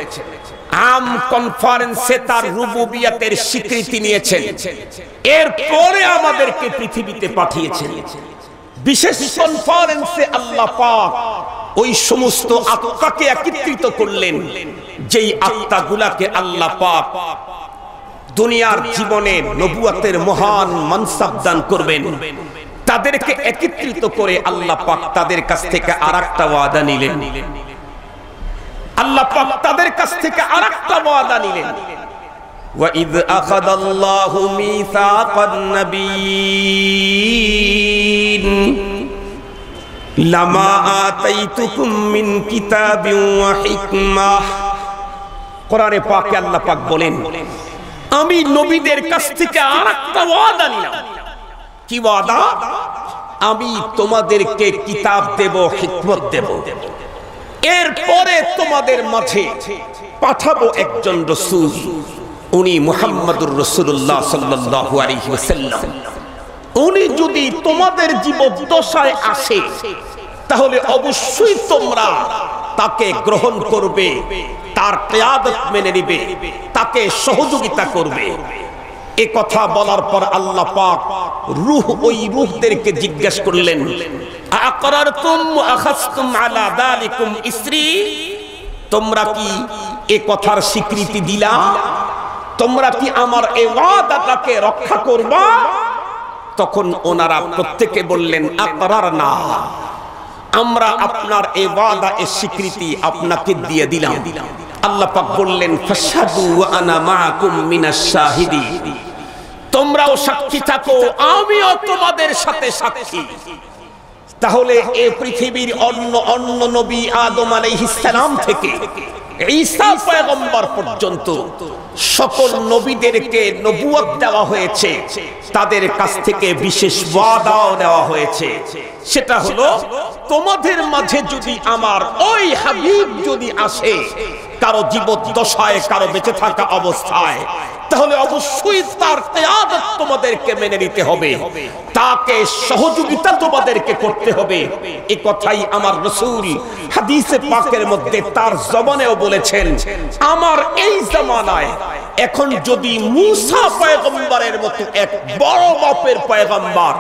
আম কনফারেন্সে তার রুবুবিয়তের স্বীকৃতি নিয়েছেন, এরপরে আমাদেরকে পৃথিবীতে পাঠিয়েছেন। বিশেষ কনফারেন্সে আল্লাহ পাক ওই সমস্ত আত্মাকে একত্রিত করলেন, যেই আত্মাগুলাকে আল্লাহ পাক দুনিয়ার জীবনে নবুয়তের মহান মানসাব দান করবেন। তাদেরকে একত্রিত করে আল্লাহ পাক তাদের কাছ থেকে আরেকটা ওয়াদা নিলেন। আল্লাহ পাক তাদের কাছ থেকে আরেকটা ওয়াদা নিলেন। وَإِذْ أَخَذَ اللَّهُ مِيثَاقَ النَّبِيِّينَ لَمَا آتَيْتُكُم مِّن كِتَابٍ وَحِكْمَةٍ। কোরআনে পাকে আল্লাহ পাক বলেন, আমি নবীদের কাছ থেকে আরেকটা ওয়াদা নিলাম। কি ওয়াদা? আমি তোমাদেরকে কিতাব দেব, হিকমত দেব। এরপরে তোমাদের মাঝে পাঠাবো একজন রাসূল, উনি মুহাম্মদুর রাসূলুল্লাহ সাল্লাল্লাহু আলাইহি ওয়াসাল্লাম। উনি যদি তোমাদের জীবদ্দশায় আসে, তাহলে অবশ্যই তোমরা তাকে গ্রহণ করবে, তার কিয়াদত মেনে নিবে, তাকে সহযোগিতা করবে। এ কথা বলার পর আল্লাহ পাক ওই রূহদেরকে জিজ্ঞেস করলেন, আকরারতুম ওয়া আখাযতুম আলা যালিকুম ইসরি, তোমরা কি এ কথার স্বীকৃতি দিলা? তোমরা কি আমার এই ওয়াদাটাকে রক্ষা করবা? তখন ওনারা প্রত্যেকে বললেন, আকরারনা, আমরা আপনার এই ওয়াদা এর স্বীকৃতি আপনাকে দিয়ে দিলাম। আল্লাহ পাক বললেন, ফাশহাদু ওয়া আনা মাআকুম মিনাশ শাহিদিন, তোমরাও সাক্ষী থাকো, আমিও তোমাদের সাথে সাক্ষী। তাহলে এই পৃথিবীর অন্য নবী আদম আলাইহিস সালাম থেকে ঈসা পয়গম্বর পর্যন্ত সকল নবীদেরকে নবুয়ত দেওয়া হয়েছে, তাদের কাছ থেকে বিশেষ ওয়াদাও দেওয়া হয়েছে। সেটা হলো, তোমাদের মাঝে যদি আমার ওই হাবিব যদি আসে কারো জীবদ্দশায়, কারো বেঁচে থাকা অবস্থায়, তাহলে অবশ্যই তার কিয়াদত তোমাদেরকে মেনে নিতে হবে, তাকে সহযোগিতা তোমাদেরকে করতে হবে। এই কথাই আমার রাসূল হাদিসে পাকের মধ্যে তার জবানেও বলেছেন। আমার এই জামানায় এখন যদি মূসা পয়গম্বরের মতো এক বড় মাপের পয়গম্বর,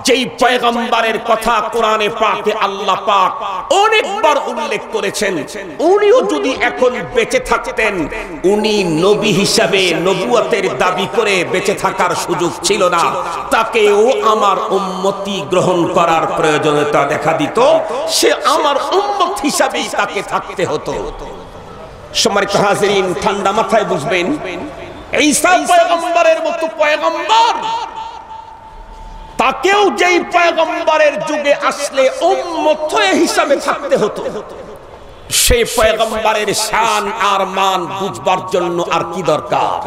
যেই পয়গম্বরের কথা কোরআনে পাকে আল্লাহ পাক অনেকবার উল্লেখ করেছেন, উনিও যদি এখন বেঁচে থাকতেন, উনি নবী হিসাবে নবুয়তের দাবি করে বেঁচে থাকার সুযোগ ছিল না, তাকেও আমার উম্মতি গ্রহণ করার প্রয়োজনীয়তা দেখা দিত, সে আমার উম্মত হিসাবেই তাকে থাকতে হতো। সম্মানিত হাজিরিন, ঠান্ডা মাথায় বুঝবেন, ঈসা পয়গম্বরের মতো পয়গম্বর, তাকেও যেই পয়গম্বরের যুগে আসলে উম্মত হিসাবে থাকতে হতো, সেই পয়গম্বরের শান আর মান বুঝবার জন্য আর কি দরকার?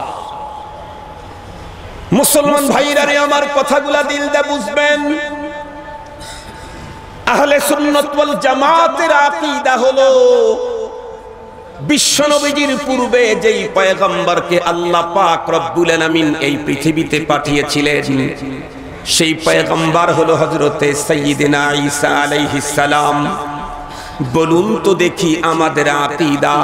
মুসলমান ভাইরা রে, আমার কথাগুলা দিল দিয়ে বুঝবেন। আহলে সুন্নাত ওয়াল জামাতের আকীদা হলো, বিশ্ব নবীজির পূর্বে যেই পয়গম্বরকে আল্লাহ পাক রব্বুল আলামিন এই পৃথিবীতে পাঠিয়েছিলেন, সেই পয়গম্বর হলো হযরতে সাইয়্যিদিনা ঈসা আলাইহিস সালাম। বলুন তো দেখি আমাদের আকীদা,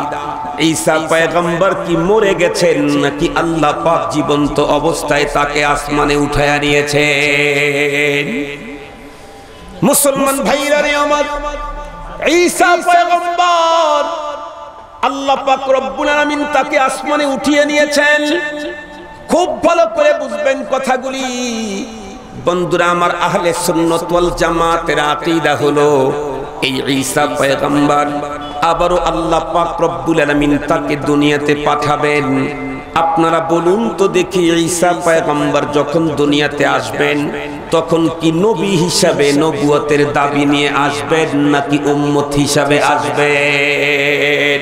ঈসা পয়গম্বর কি মরে গেছেন নাকি আল্লাহ পাক জীবন্ত অবস্থায় তাকে আসমানে উঠায়া নিয়েছেন? মুসলমান ভাইরা রে আমার, ঈসা পয়গম্বর আল্লাহ পাক রব্বুল আলামিন তাকে আসমানে উঠিয়ে নিয়েছেন। খুব ভালো করে বুঝবেন কথাগুলি। বন্ধুরা আমার, আহলে সুন্নাত ওয়াল জামাতের আকীদা হলো, এই ঈসা পয়গম্বর আবারও আল্লাহ পাক রব্বুল আলামিন তাকে দুনিয়াতে পাঠাবেন। আপনারা বলুন তো দেখি, ঈসা পয়গম্বর যখন দুনিয়াতে আসবেন, তখন কি নবী হিসাবে নবুয়তের দাবি নিয়ে আসবেন নাকি উম্মত হিসাবে আসবেন?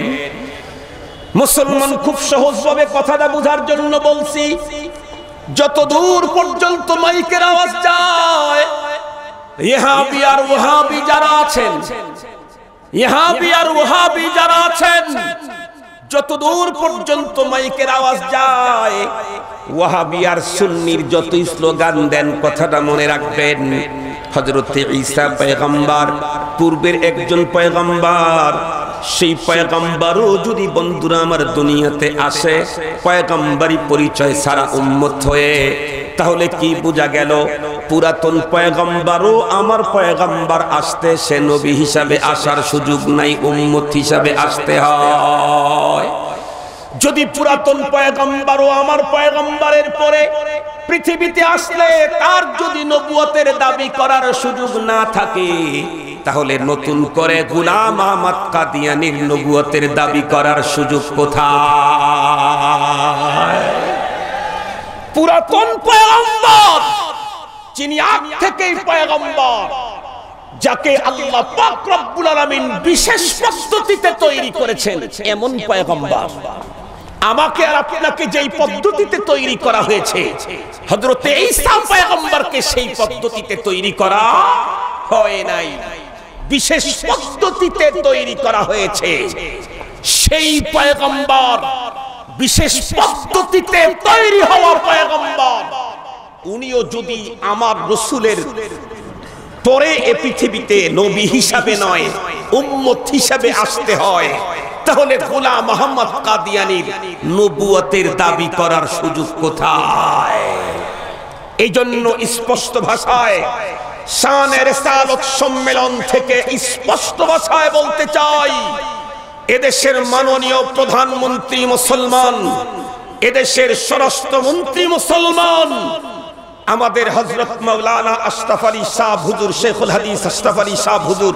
মুসলমান, খুব সহজভাবে কথাটা বোঝার জন্য বলছি। যত দূর পর্যন্ত মাইকের আওয়াজ যায়, ইহাবি আর ওয়াহাবি যারা আছেন, ইহাবি আর ওয়াহাবি যারা আছেন, যত দূর পর্যন্ত মাইকের আওয়াজ যায়, ওয়াহাবি আর সুন্নির যত স্লোগান দেন, কথাটা মনে রাখবেন, হযরতে ঈসা পয়গম্বর পূর্বের একজন পয়গম্বর। সেই পয়গম্বরও যদি বন্ধুরা আমার দুনিয়াতে আসে পয়গম্বরী পরিচয় ছাড়া উম্মত হয়ে, তাহলে কি বোঝা গেল? পুরাতন পয়গম্বরও আমার পয়গম্বর আসতে, সে নবী হিসাবে আসার সুযোগ নাই, উম্মত হিসাবে আসতে হয়। যদি পুরাতন পয়গম্বরও আমার পয়গম্বরের পরে পৃথিবীতে আসলে তার যদি নবুয়তের দাবি করার সুযোগ না থাকে, তাহলে নতুন করে গোলাম আহমদ কাদিয়ানীর নবুয়তের দাবি করার সুযোগ কোথায়? পুরাতন পয়গম্বর, যিনি আগ থেকেই পয়গম্বর, যাকে আল্লাহ পাক রব্বুল আলামিন বিশেষ পদ্ধতিতে তৈরি করেছেন, এমন পয়গম্বর, আমাকে আর আপনাকে যেই পদ্ধতিতে তৈরি করা হয়েছে, হযরতে ঈসা পয়গম্বরকে সেই পদ্ধতিতে তৈরি করা হয় নাই, বিশেষ পদ্ধতিতে তৈরি করা হয়েছে। সেই পয়গম্বর, বিশেষ পদ্ধতিতে তৈরি হওয়া পয়গম্বর, উনিও যদি আমার রাসূলের পরে এ পৃথিবীতে নবী হিসাবে নয়, উম্মত হিসেবে আসতে হয়, তাহলে গোলাম মোহাম্মদ কাদিয়ানীর নবুয়তের দাবি করার সুযোগ কোথায়? এই জন্য স্পষ্ট ভাষায় শানে রিসালাত সম্মেলন থেকে স্পষ্ট ভাষায় বলতে চাই, এদেশের মাননীয় প্রধানমন্ত্রী মুসলমান, এদেশের স্বরাষ্ট্রমন্ত্রী মুসলমান, আমাদের হযরত মাওলানা আশরাফ আলী সাহেব হুজুর, শেখুল হাদিস আশরাফ আলী সাহেব হুজুর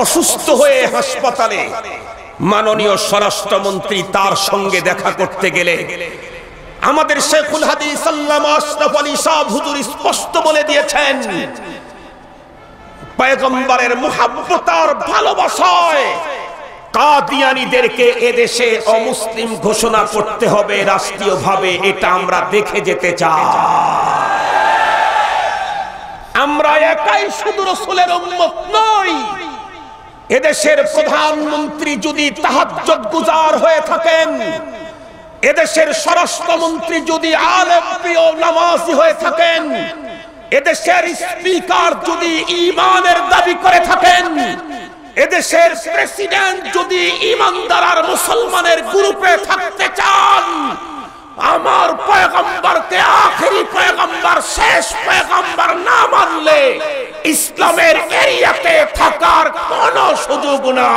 অসুস্থ হয়ে হাসপাতালে, মাননীয় স্বরাষ্ট্রমন্ত্রী তার সঙ্গে দেখা করতে গেলে আমাদের শেখুল হাদিস আল্লামা আশরাফ আলী সাহেব হুজুর স্পষ্ট বলে দিয়েছেন, পয়গম্বরের মুহাব্বত আর ভালোবাসায় কাদিয়ানীদেরকে এদেশে অমুসলিম ঘোষণা করতে হবে রাষ্ট্রীয়ভাবে, এটা আমরা দেখে যেতে চাই। আমরা একাই শুধু রাসূলের উম্মত নই, এদেশের প্রধানমন্ত্রী যদি তাহাজ্জুদ গুজার হয়ে থাকেন, এদেশের স্বরাষ্ট্রমন্ত্রী যদি আলেম প্রিয় নামাজি হয়ে থাকেন, এদেশের স্পিকার যদি ঈমানের দাবি করে থাকেন, এদেশের প্রেসিডেন্ট যদি ঈমানদার আর মুসলমানের গ্রুপে থাকতে চান, আমার পয়গম্বরকে আখেরি পয়গম্বর, শেষ পয়গম্বর না মানলে ইসলামের এরিয়াতে থাকার কোনো সুযোগ না।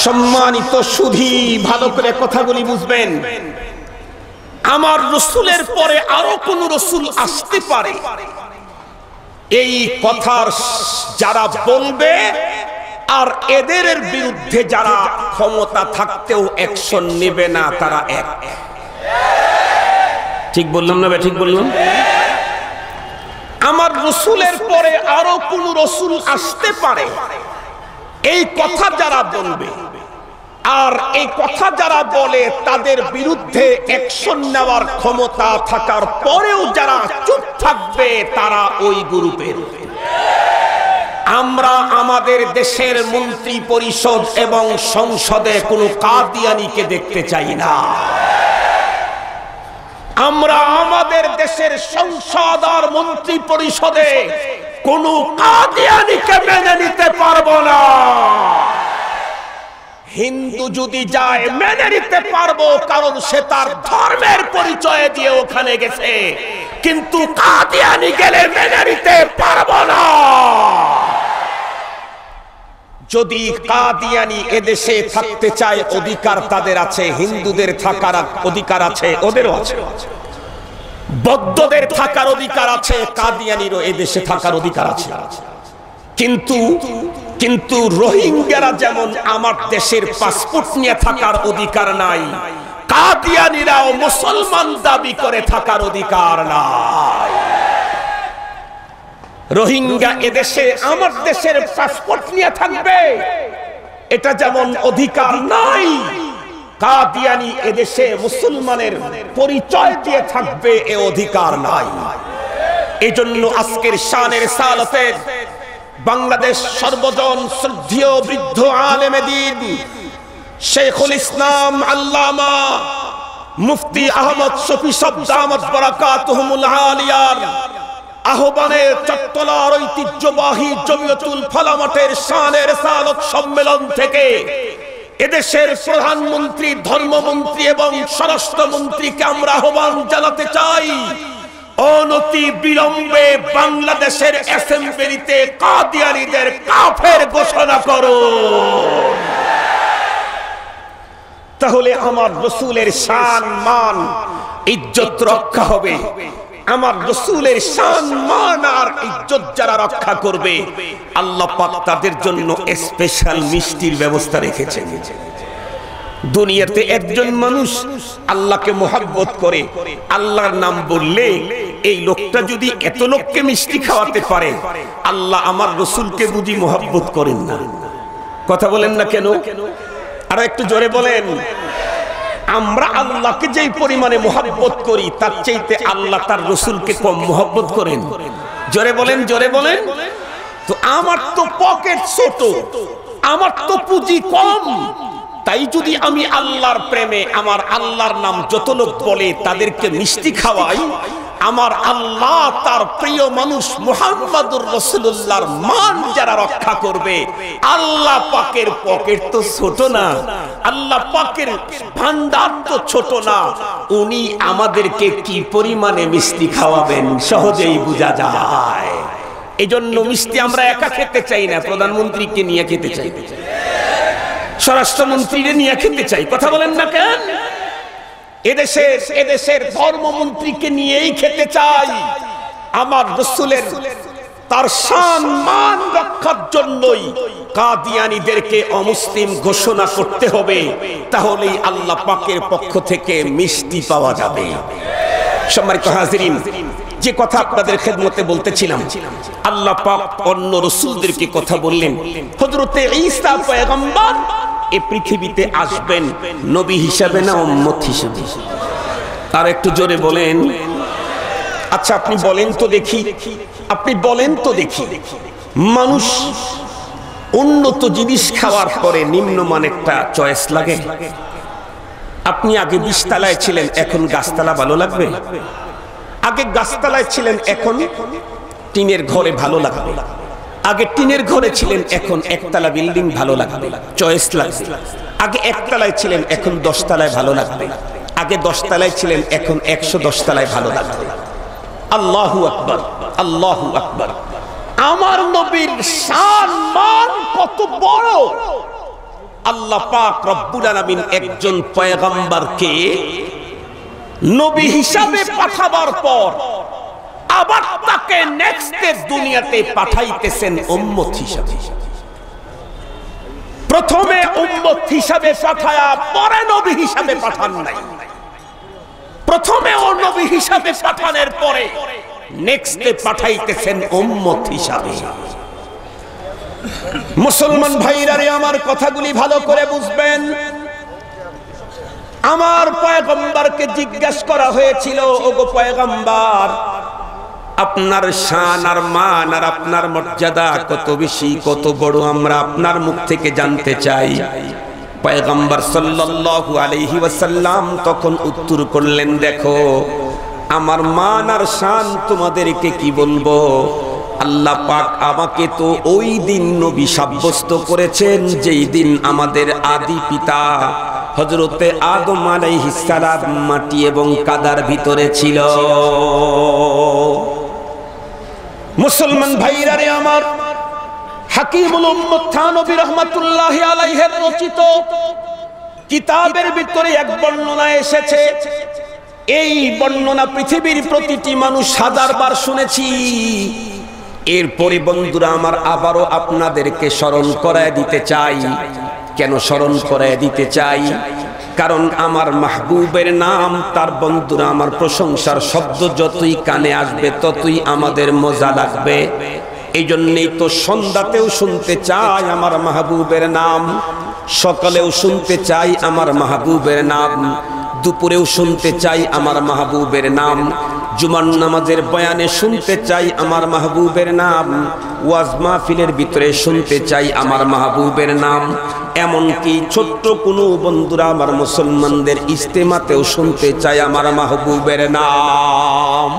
সম্মানিত সুধী, ভালো করে কথাগুলি বুঝবেন। আমার রাসূলের পরে আরো কোন রাসূল আসতে পারে, এই কথার যারা বলবে আর এদের বিরুদ্ধে যারা ক্ষমতা থাকতেও অ্যাকশন নেবে না, তারা এক। ঠিক বললাম না? ঠিক বললাম? আমার রাসূলের পরে আরো কোন রাসূল আসতে পারে, এই কথা যারা বলবে আর এই কথা যারা বলে তাদের বিরুদ্ধে অ্যাকশন নেওয়ার ক্ষমতা থাকার পরেও যারা চুপ থাকবে, তারা ওই গ্রুপের। আমরা আমাদের দেশের মন্ত্রী পরিষদ এবং সংসদে কোনো কাদিয়ানীকে দেখতে চাই না। আমরা আমাদের দেশের সংসদ আর মন্ত্রী পরিষদে কোনো কাদিয়ানীকে মেনে নিতে পারবো না। হিন্দু যদি যায় মেনে নিতে পারবো, কারণ সে তার ধর্মের পরিচয় দিয়ে ওখানে গেছে, কিন্তু কাদিয়ানী গেলে মেনে নিতে পারবো না। যদি কাদিয়ানী এদেশে থাকতে চায়, অধিকার তাদের আছে, হিন্দুদের থাকার অধিকার আছে, ওদেরও আছে, বৌদ্ধদের থাকার অধিকার আছে, কাদিয়ানীরও এদেশে থাকার অধিকার আছে। কিন্তু রোহিঙ্গারা যেমন আমার দেশের পাসপোর্ট নিয়ে থাকার অধিকার নাই, কাদিয়ানীরাও মুসলমান দাবি করে থাকার অধিকার নাই। রোহিঙ্গা এদেশে আমার দেশের পাসপোর্ট নিয়ে থাকবে, এটা যেমন অধিকার নাই, কাদিয়ানী এদেশে মুসলমানের পরিচয় দিয়ে থাকবে, এ অধিকার নাই। এজন্য আজকের শানে রিসালাতের বাংলাদেশ সর্বজন শ্রদ্ধেয় বৃদ্ধ আলেমে দ্বীন শেখুল ইসলাম আল্লামা মুফতি আহমদ শফি সাহেব দামাত বারাকাতুহুমুল আলিয়ার আহ্বানে চট্টলার ঐতিহ্যবাহী জমিয়তুল ফালামাতের শানে রিসালাত সম্মেলন থেকে এদেশের প্রধানমন্ত্রী, ধর্মমন্ত্রী এবং স্বরাষ্ট্রমন্ত্রীকে আমরা আহ্বান জানাতে চাই, অনতি বিলম্বে বাংলাদেশের অ্যাসেম্বলিতে কাদিয়ানীদের কাফের ঘোষণা করো, তাহলে আমার রাসূলের শান মান ইজ্জত রক্ষা হবে। আমার রাসূলের শান মান আর ইজ্জত যারা রক্ষা করবে, আল্লাহ পাক তাদের জন্য স্পেশাল মিষ্টির ব্যবস্থা রেখেছেন। দুনিয়াতে একজন মানুষ আল্লাহকে মুহাব্বত করে, আল্লাহর নাম বললে এই লোকটা যদি এত লোককে মিষ্টি খাওয়াতে পারে, আল্লাহ আমার রাসূলকে বুঝি মুহাব্বত করেন না? কথা বলেন না কেন? আর একটু জোরে বলেন। আমরা আল্লাহকে যেই পরিমাণে মুহাব্বত করি, তার চাইতে আল্লাহ তার রাসূলকে কম মুহাব্বত করেন? জোরে বলেন, জোরে বলেন। তো আমার তো পকেট ছোট, আমার তো পুঁজি কম, তাই যদি আমি আল্লাহর প্রেমে আমার আল্লাহর নাম যত লোক বলে তাদেরকে মিষ্টি খাওয়াই, আমার আল্লাহ তার প্রিয় মানুষ মুহাম্মাদুর রাসূলুল্লাহর মান যারা রক্ষা করবে, আল্লাহ পাকের পকেট তো ছোট না, আল্লাহ পাকের ভান্ডার তো ছোট না, উনি আমাদেরকে কি পরিমাণে মিষ্টি খাওয়াবেন সহজেই বোঝা যায়। এজন্য মিষ্টি আমরা একা খেতে চাই না, প্রধানমন্ত্রীকে নিয়ে খেতে চাই, স্বরাষ্ট্রমন্ত্রীকে নিয়ে খেতে চাই। কথা বলেন না কেন? এদেশের ধর্মমন্ত্রীকে নিয়েই খেতে চাই। আমার রাসূলের তার শান মান রক্ষার জন্যই কাদিয়ানীদেরকে অমুসলিম ঘোষণা করতে হবে, তাহলেই আল্লাহ পাকের পক্ষ থেকে মিষ্টি পাওয়া যাবে। সম্মানিত হাজিরিন, যে কথা আপনাদের খেদমতে বলতেছিলাম, আল্লাহ পাক অন্য রাসূলদেরকে কথা বললেন। হযরতে ঈসা পয়গম্বর এই পৃথিবীতে আসবেন নবী হিসাবে না উম্মত হিসাবে? আর একটু জোরে বলেন। আচ্ছা আপনি বলেন তো দেখি, আপনি বলেন তো দেখি, মানুষ উন্নত জিনিস খাওয়ার পরে নিম্নমানেরটা চয়েস লাগে? আপনি আগে 20 তলায় ছিলেন, এখন গাছতলা ভালো লাগবে? আগে গাছতলায় ছিলেন, এখন টিনের ঘরে ভালো লাগবে? আগে টিনের ঘরে ছিলেন, এখন একতলা বিল্ডিং ভালো লাগবে, চয়েস লাগবে? আগে একতলায় ছিলেন, এখন 10 তলায় ভালো লাগবে? আগে 10 তলায় ছিলেন, এখন 110 তলায় ভালো লাগবে? আল্লাহু আকবার, আল্লাহু আকবার। আমার নবীর শান মান কত বড়! আল্লাহ পাক রব্বুল আলামিন একজন পয়গম্বরকে নবী হিসাবে পাঠাবার পর আবার তাকে নেক্সট দুনিয়াতে পাঠাইতেছেন উম্মত হিসাবে। প্রথমে উম্মত হিসাবে পাঠায়া পরে নবী হিসাবে পাঠান নাই, প্রথমে ও নবী হিসাবে পাঠানোর পরে নেক্সটে পাঠাইতেছেন উম্মত হিসাবে। মুসলমান ভাইরা রে, আমার কথাগুলি ভালো করে বুঝবেন। আমার পয়গম্বরকে জিজ্ঞাসা করা হয়েছিল, ওগো পয়গম্বর, আপনার শান আর মান আর আপনার মর্যাদা কত বেশি, কত বড়, আমরা আপনার মুখ থেকে জানতে চাই। পয়গম্বর সাল্লাল্লাহু আলাইহি ওয়াসাল্লাম তখন উত্তর করলেন, দেখো আমার মান আর শান তোমাদেরকে কি বলবো, আল্লাহ পাক আমাকে তো ওই দিন নবী সাব্যস্ত করেছেন যেই দিন আমাদের আদি পিতা হযরতে আদম আলাইহিস সালাম মাটি এবং কাদার ভিতরে ছিল। মুসলমান ভাইরা রে আমার, হাকিমুল উম্মত থানবী রাহমাতুল্লাহি আলাইহির রচিত কিতাবের ভিতরে এক বর্ণনা এসেছে। এই বর্ণনা পৃথিবীর প্রতিটি মানুষ হাজারবার শুনেছি। এরপরে বন্ধুরা আমার, আবারও আপনাদেরকে স্মরণ করায় দিতে চাই। কেন স্মরণ করায় দিতে চাই? কারণ আমার মাহবুবের নাম, তার বন্ধুরা আমার প্রশংসার শব্দ যতই কানে আসবে ততই আমাদের মজা লাগবে। এই জন্যই তো সন্ধ্যাতেও শুনতে চাই আমার মাহবুবের নাম, সকালেও শুনতে চাই আমার মাহবুবের নাম, দুপুরেও শুনতে চাই আমার মাহবুবের নাম, জুমার নামাজের বয়ানে শুনতে চাই আমার মাহবুবের নাম, ওয়াজ মাহফিলের ভিতরে শুনতে চাই আমার মাহবুবের নাম, এমনকি ছোট্ট কোনো বন্ধুরা আমার মুসলমানদের ইজতেমাতেও শুনতে চাই আমার মাহবুবের নাম।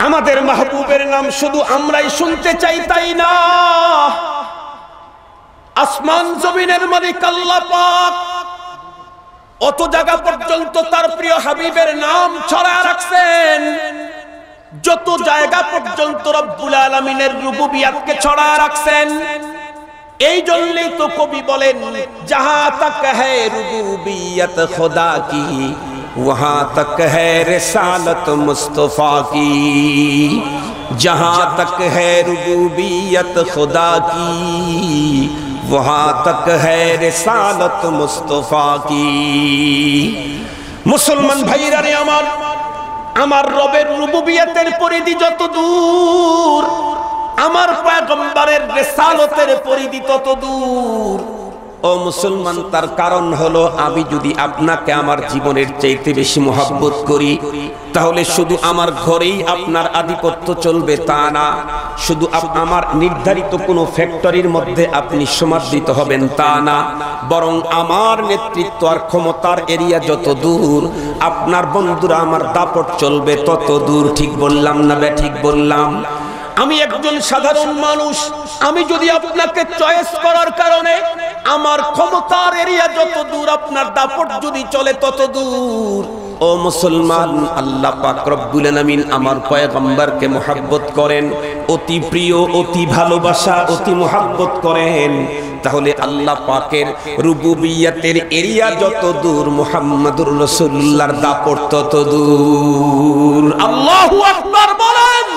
আমাদের মাহবুবের নাম শুধু আমরাই শুনতে চাই তাই না, আসমান জমিনের মালিক আল্লাহ পাক অত জায়গা পর্যন্ত তার প্রিয় হাবিবের নাম ছড়ায় রাখছেন, যত জায়গা পর্যন্ত রব্বুল আলামিনের রুবুবিয়াতকে ছড়ায় রাখছেন। এই জন্যই তো কবি বলেন, জাহাं तक है रुबूबियत खुदा की वहां तक है रिसालत मुस्तफा की, जहां तक है रुबूबियत खुदा की वहां तक है रिसालत मुस्तफा की। मुसलमान भाईरा रे আমার, আমার রবের রুবুবিয়তের পরিধি যত দূর, আমার পয়গম্বরের রিসালতের পরিধি তত দূর। ও ও মুসলমান, তার কারণ হলো আমি যদি আপনাকে আমার জীবনের চাইতে বেশি মহব্বত করি, তাহলে শুধু আমার ঘরেই আপনার আধিপত্য চলবে তা না, শুধু আমার নির্ধারিত কোনো ফ্যাক্টরির মধ্যে আপনি সমাদৃত হবেন তা না, বরং আমার নেতৃত্ব আর ক্ষমতার এরিয়া যত দূর, আপনার বন্ধুরা আমার দাপট চলবে তত দূর। ঠিক বললাম না বে ঠিক বললাম? আমি একজন সাধারণ মানুষ, আমি যদি আপনাকে চয়েস করার কারণে আমার ক্ষমতার এরিয়া যত দূর, আপনার দাপট যদি চলে তত দূর। ও মুসলমান, আল্লাহ পাক রব্বুল আলামিন আমার পয়গম্বরকে মুহাব্বত করেন, অতি প্রিয়, অতি ভালোবাসা, অতি মুহাব্বত করেন, তাহলে আল্লাহ পাকের রুবুবিয়তের এরিয়া যত দূর, মুহাম্মাদুর রাসূলুল্লাহর দাপট তত দূর। আল্লাহু আকবার বলেন।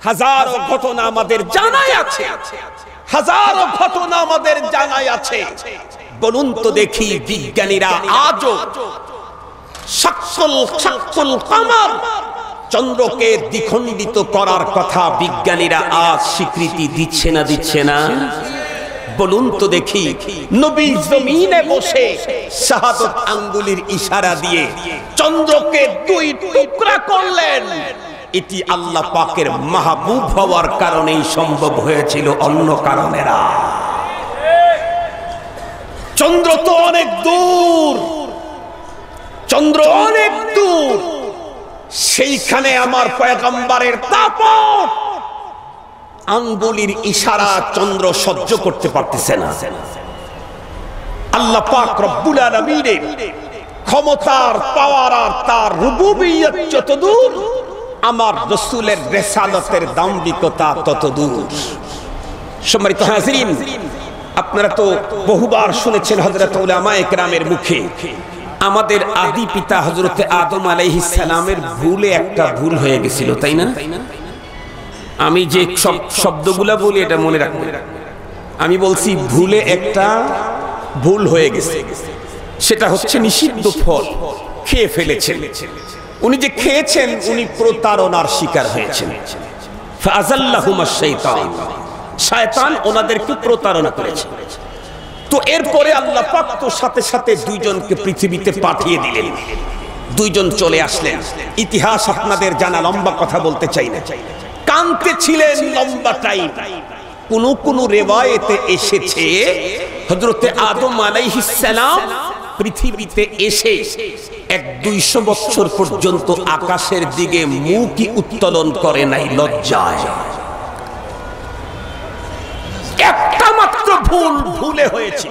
হাজারো ঘটনা আমাদের জানাই আছে, হাজারো ঘটনা আমাদের জানাই আছে। বলুন তো দেখি, বিজ্ঞানীরা আজও শাক্কুল কামার, চন্দ্রকে দ্বিখণ্ডিত করার কথা বিজ্ঞানীরা আজ স্বীকৃতি দিচ্ছে না, দিচ্ছে না? বলুন তো দেখি, নবী জমিনে বসে শাহাদত আঙ্গুলির ইশারা দিয়ে চন্দ্রকে দুই টুকরা করলেন। এটি আল্লাহ পাকের মাহবুব হওয়ার কারণেই সম্ভব হয়েছিল, অন্য কারণেরা। চন্দ্র তো অনেক দূর, চন্দ্র অনেক দূর, সেইখানে আমার পয়গম্বরের দাপট, আঙ্গুলির ইশারা চন্দ্র সহ্য করতে পারতেছে না। আল্লাহ পাক রব্বুল আলামিনের ক্ষমতার পাওয়ার আর তার রুবুবিয়ত যত দূর, আমার রাসূলের রিসালাতের দাম্ভিকতা তত দূর। সম্মানিত হাজিরিন, আপনারা তো বহুবার শুনেছেন হযরত উলামায়ে কেরামের মুখে, আমাদের আদি পিতা হযরত আদম আলাইহিস সালামের ভুলে একটা ভুল হয়ে গেছিল, তাই না? আমি যে সব শব্দগুলা বলি এটা মনে রাখবেন। আমি বলছি ভুলে একটা ভুল হয়ে গেছে, সেটা হচ্ছে নিষিদ্ধ ফল খেয়ে ফেলেছেন। উনি যে খেয়েছেন, উনি প্রতারণার শিকার হয়েছেন। ফাযাল্লাহুমাশ শাইতান, শয়তান ওনাদেরকে প্রতারণা করেছে। তো এরপরে আল্লাহ পাক তো সাথে সাথে দুইজনকে পৃথিবীতে পাঠিয়ে দিলেন, দুইজন চলে আসলেন। ইতিহাস আপনাদের জানা, লম্বা কথা বলতে চাই না। কানতে ছিলেন লম্বা টাইম। কোন রিওয়ায়েতে এসেছে হযরতে আদম আলাইহিস সালাম পৃথিবীতে এসে 100-200 বছর পর্যন্ত আকাশের দিকে মুখই উত্তোলন করে নাই লজ্জায়। একটা মাত্র ভুলে হয়েছে,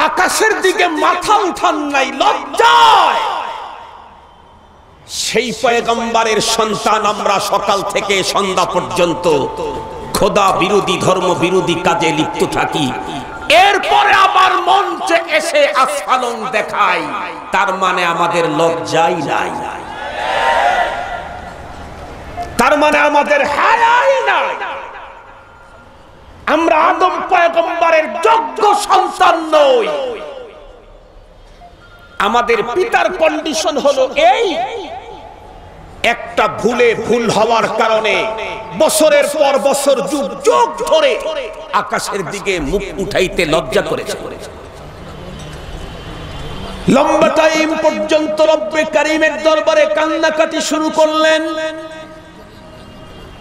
আকাশের দিকে মাথা উঠান নাই লজ্জায়। সেই পয়গম্বরের সন্তান আমরা সকাল থেকে সন্ধ্যা পর্যন্ত খোদা বিরোধী, ধর্ম বিরোধী কাজে লিপ্ত থাকি। এরপরে আবার মঞ্চে এসে আস্ফালন দেখাই, তার মানে আমাদের লজ্জাই নাই, তার মানে আমাদের হায়াই নাই। আমরা আদম পয়গম্বরের যোগ্য সন্তান নই। আমাদের পিতার কন্ডিশন হলো এই, একটা ভুল হওয়ার কারণে বছরের পর বছর, যুগ যুগ ধরে আকাশের দিকে মুখ উঠাইতে লজ্জা করেছে। লম্বা টাইম পর্যন্ত রব্বে কারীমের দরবারে কান্নাকাটি শুরু করলেন।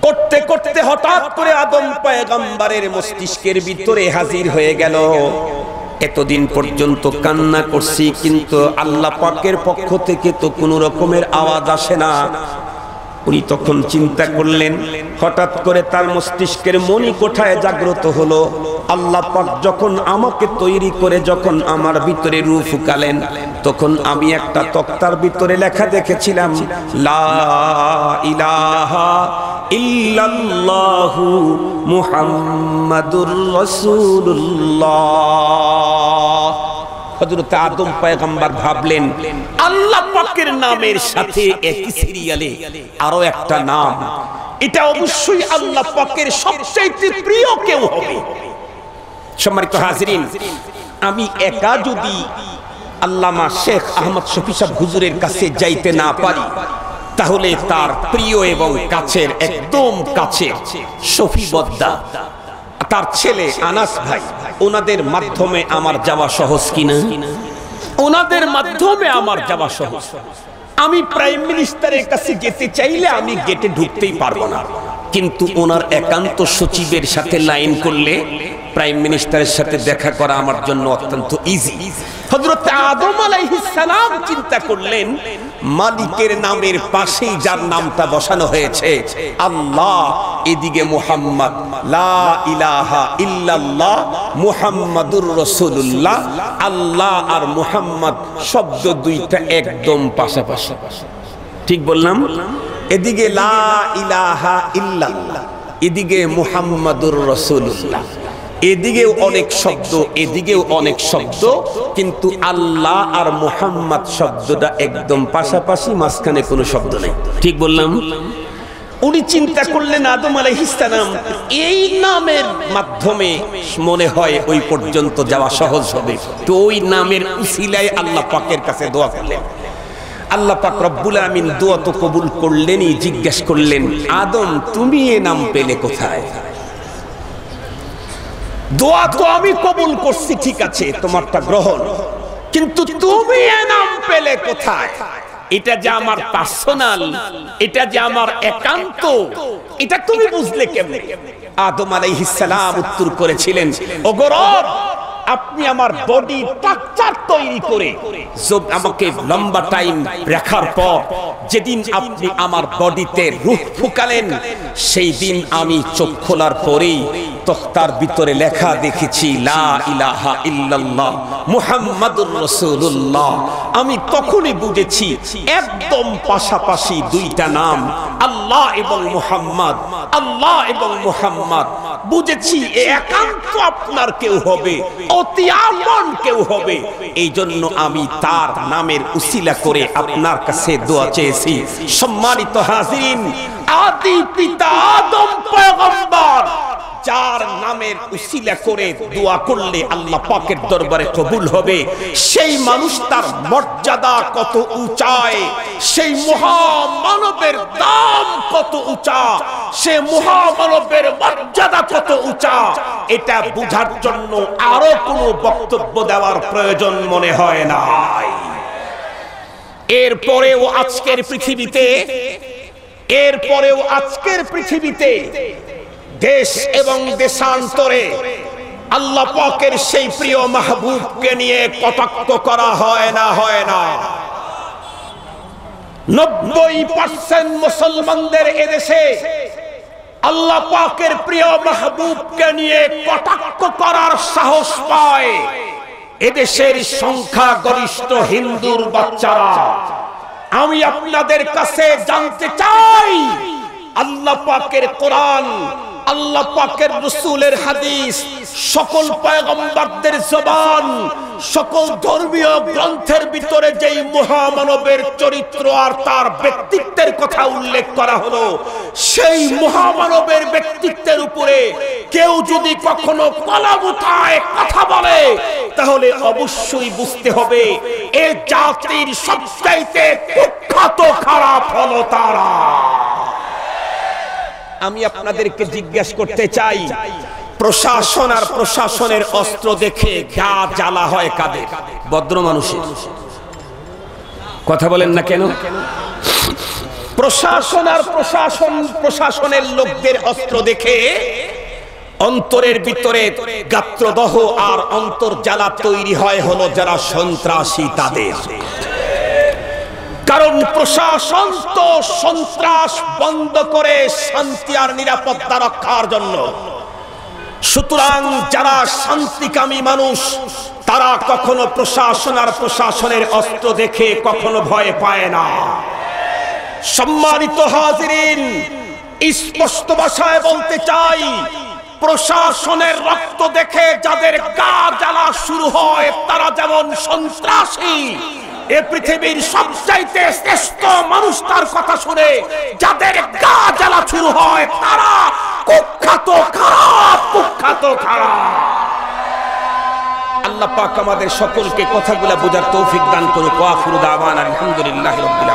করতে করতে হঠাৎ করে আদম পয়গম্বরের মস্তিষ্কের ভিতরে হাজির হয়ে গেল, এতদিন পর্যন্ত কান্না করছি, কিন্তু আল্লাহ পাকের পক্ষ থেকে তো কোনো রকমের আওয়াজ আসে না। উনি তখন চিন্তা করলেন, হঠাৎ করে তার মস্তিষ্কের মনি কোঠায় জাগ্রত হলো। আল্লাহ পাক যখন আমাকে তৈরি করে, যখন আমার ভিতরে রূহ ফুকালেন, তখন আমি একটা তক্তার ভিতরে লেখা দেখেছিলাম, লা ইলাহা ইল্লাল্লাহু মুহাম্মাদুর রাসূলুল্লাহ। হযরত আদম পয়গম্বর ভাবলেন, আল্লাহ পাকের নামের সাথে একই সিরিয়ালে আরো একটা নাম, এটা অবশ্যই আল্লাহ পাকের সবচেয়ে প্রিয় কেউ হবে। সম্মানিত হাজিরিন, আমি একা যদি আল্লামা শেখ আহমদ শফি সাহেব হুজুরের কাছে যাইতে না পারি, তাহলে তার প্রিয় এবং কাছের, একদম কাছের শফি বদ্দা, তার ছেলে আনাস ভাই, ওনাদের মাধ্যমে আমার যাওয়া সহজ কিনা? ওনাদের মাধ্যমে আমার যাওয়া সহজ। আমি প্রাইম মিনিস্টারের কাছে যেতে চাইলে আমি গেটে ঢুকতেই পারবো না, কিন্তু ওনার একান্ত সচিবের সাথে লাইন করলে প্রাইম মিনিস্টারের সাথে দেখা করা আমার জন্য অত্যন্ত ইজি। হযরত আদম আলাইহিস সালাম চিন্তা করলেন, মালিকের নামের পাশেই যার নামটা বসানো হয়েছে আল্লাহ, এদিকে মুহাম্মদ, লা ইলাহা ইল্লাল্লাহ মুহাম্মাদুর রাসূলুল্লাহ, আল্লাহ আর মুহাম্মদ শব্দ দুইটা একদম পাশাপাশি। ঠিক বললাম? এদিকে লা ইলাহা ইল্লাল্লাহ, এদিকে মুহাম্মাদুর রাসূলুল্লাহ, এদিকেও অনেক শব্দ, এদিকেও অনেক শব্দ, কিন্তু আল্লাহ আর মুহাম্মদ শব্দটা একদম পাশাপাশি, মাঝখানে কোনো শব্দ নেই। ঠিক বললাম? উনি চিন্তা করলেন আদম আলাইহিস সালাম এই নামের মাধ্যমে মনে হয় ওই পর্যন্ত যাওয়া সহজ হবে, তো ওই নামের উসিলায় আল্লাহ পাকের কাছে দোয়া করলেন। আল্লাহ পাক রব্বুল আমিন দোয়া তো কবুল করলেনই, জিজ্ঞেস করলেন, আদম তুমি এ নাম পেলে কোথায়? দোয়া তো আমি কবুল করছি, ঠিক আছে, তোমারটা গ্রহণ, কিন্তু তুমি এ নাম পেলে কোথায়? এটা যে আমার পার্সোনাল, এটা যে আমার একান্ত, এটা তুমি বুঝলে কেমনে? আদম আলাইহিস সালাম উত্তর করেছিলেন, ওগো রব, আপনি আমার বডি স্ট্রাকচার তৈরি করে আমাকে লম্বা টাইম রাখার পর যেদিন আপনি আমার বডিতে রূহ ফুকালেন, সেই দিন আমি চোখ খোলার পরেই তখতার ভিতরে লেখা দেখেছি লা ইলাহা ইল্লাল্লাহ মুহাম্মাদুর রাসূলুল্লাহ। আমি তখনই বুঝেছি একদম পাশাপাশি দুইটা নাম, আল্লাহ এবং মুহাম্মদ, আল্লাহ এবং মুহাম্মদ। বুঝেছি একান্ত আপনার কেউ হবে, অতি আপন কেউ হবে, এই জন্য আমি তার নামের উসিলা করে আপনার কাছে দোয়া চেয়েছি। সম্মানিত হাজিরিন, আদি পিতা আদম পয়গম্বর যার নামের উসিলা করে দোয়া করলে আল্লাহ পাকের দরবারে কবুল হবে, সেই মানুষটার মর্যাদা কত উঁচায়, সেই মহামানবের দাম কত উঁচা, সে মহামানবের মর্যাদা কত উঁচা, এটা বুঝার জন্য আরো কোনো বক্তব্য দেওয়ার প্রয়োজন মনে হয় না। এরপরেও আজকের পৃথিবীতে দেশ এবং দেশান্তরে আল্লাহ পাকের সেই প্রিয় মাহবুবকে নিয়ে কটাক্ষ করা হয় না? 90% মুসলমানদের এদেশে আল্লাহ পাকের প্রিয় মাহবুবকে নিয়ে কটাক্ষ করার সাহস পায় এদেশের সংখ্যাগরিষ্ঠ হিন্দুর বাচ্চারা। আমি আপনাদের কাছে জানতে চাই, আল্লাহ পাকের কোরআন, আল্লাহ পাকের রাসূলের হাদিস, সকল পয়গম্বরদের জবান, সকল ধর্মীয় গ্রন্থের ভিতরে যেই মহামানবের চরিত্র আর তার ব্যক্তিত্বের কথা উল্লেখ করা হলো, সেই মহামানবের ব্যক্তিত্বের উপরে কেউ যদি কখনো কলম উঠায় কথা বলে, তাহলে অবশ্যই বুঝতে হবে এ জাতির সবচাইতে কুখ্যাত খারাপ হলো তারা। আমি আপনাদেরকে জিজ্ঞেস করতে চাই, প্রশাসন আর প্রশাসনের অস্ত্র দেখে গা জ্বালা হয় কাদের? ভদ্র মানুষের। কথা বলেন না কেন? প্রশাসন আর প্রশাসনের লোকদের অস্ত্র দেখে অন্তরের ভিতরে গাত্রদহ আর অন্তর জ্বালা তৈরি হয় হলো যারা সন্ত্রাসী তাদের। কারণ প্রশাসন তো সন্ত্রাস বন্ধ করে শান্তি আর নিরাপত্তা রক্ষার জন্য। সুতরাং যারা শান্তিকামী মানুষ তারা কখনো প্রশাসন আর প্রশাসনের অস্ত্র দেখে কখনো ভয় পায় না। সম্মানিত হাজিরিন, স্পষ্ট ভাষায় বলতে চাই, প্রশাসনের রক্ত দেখে যাদের গা জ্বালা শুরু হয় তারা যেমন সন্ত্রাসী, এ পৃথিবীর সবচাইতে শ্রেষ্ঠ মানুষ তার কথা শুনে যাদের গা জ্বালা শুরু হয় তারা কুখ্যাত খারাপ। আল্লাহ পাক আমাদের সকলকে কথাগুলা বোঝার তৌফিক দান করুক। ওয়া আখিরু দাওয়ানা আলহামদুলিল্লাহি রাব্বিল আলামিন।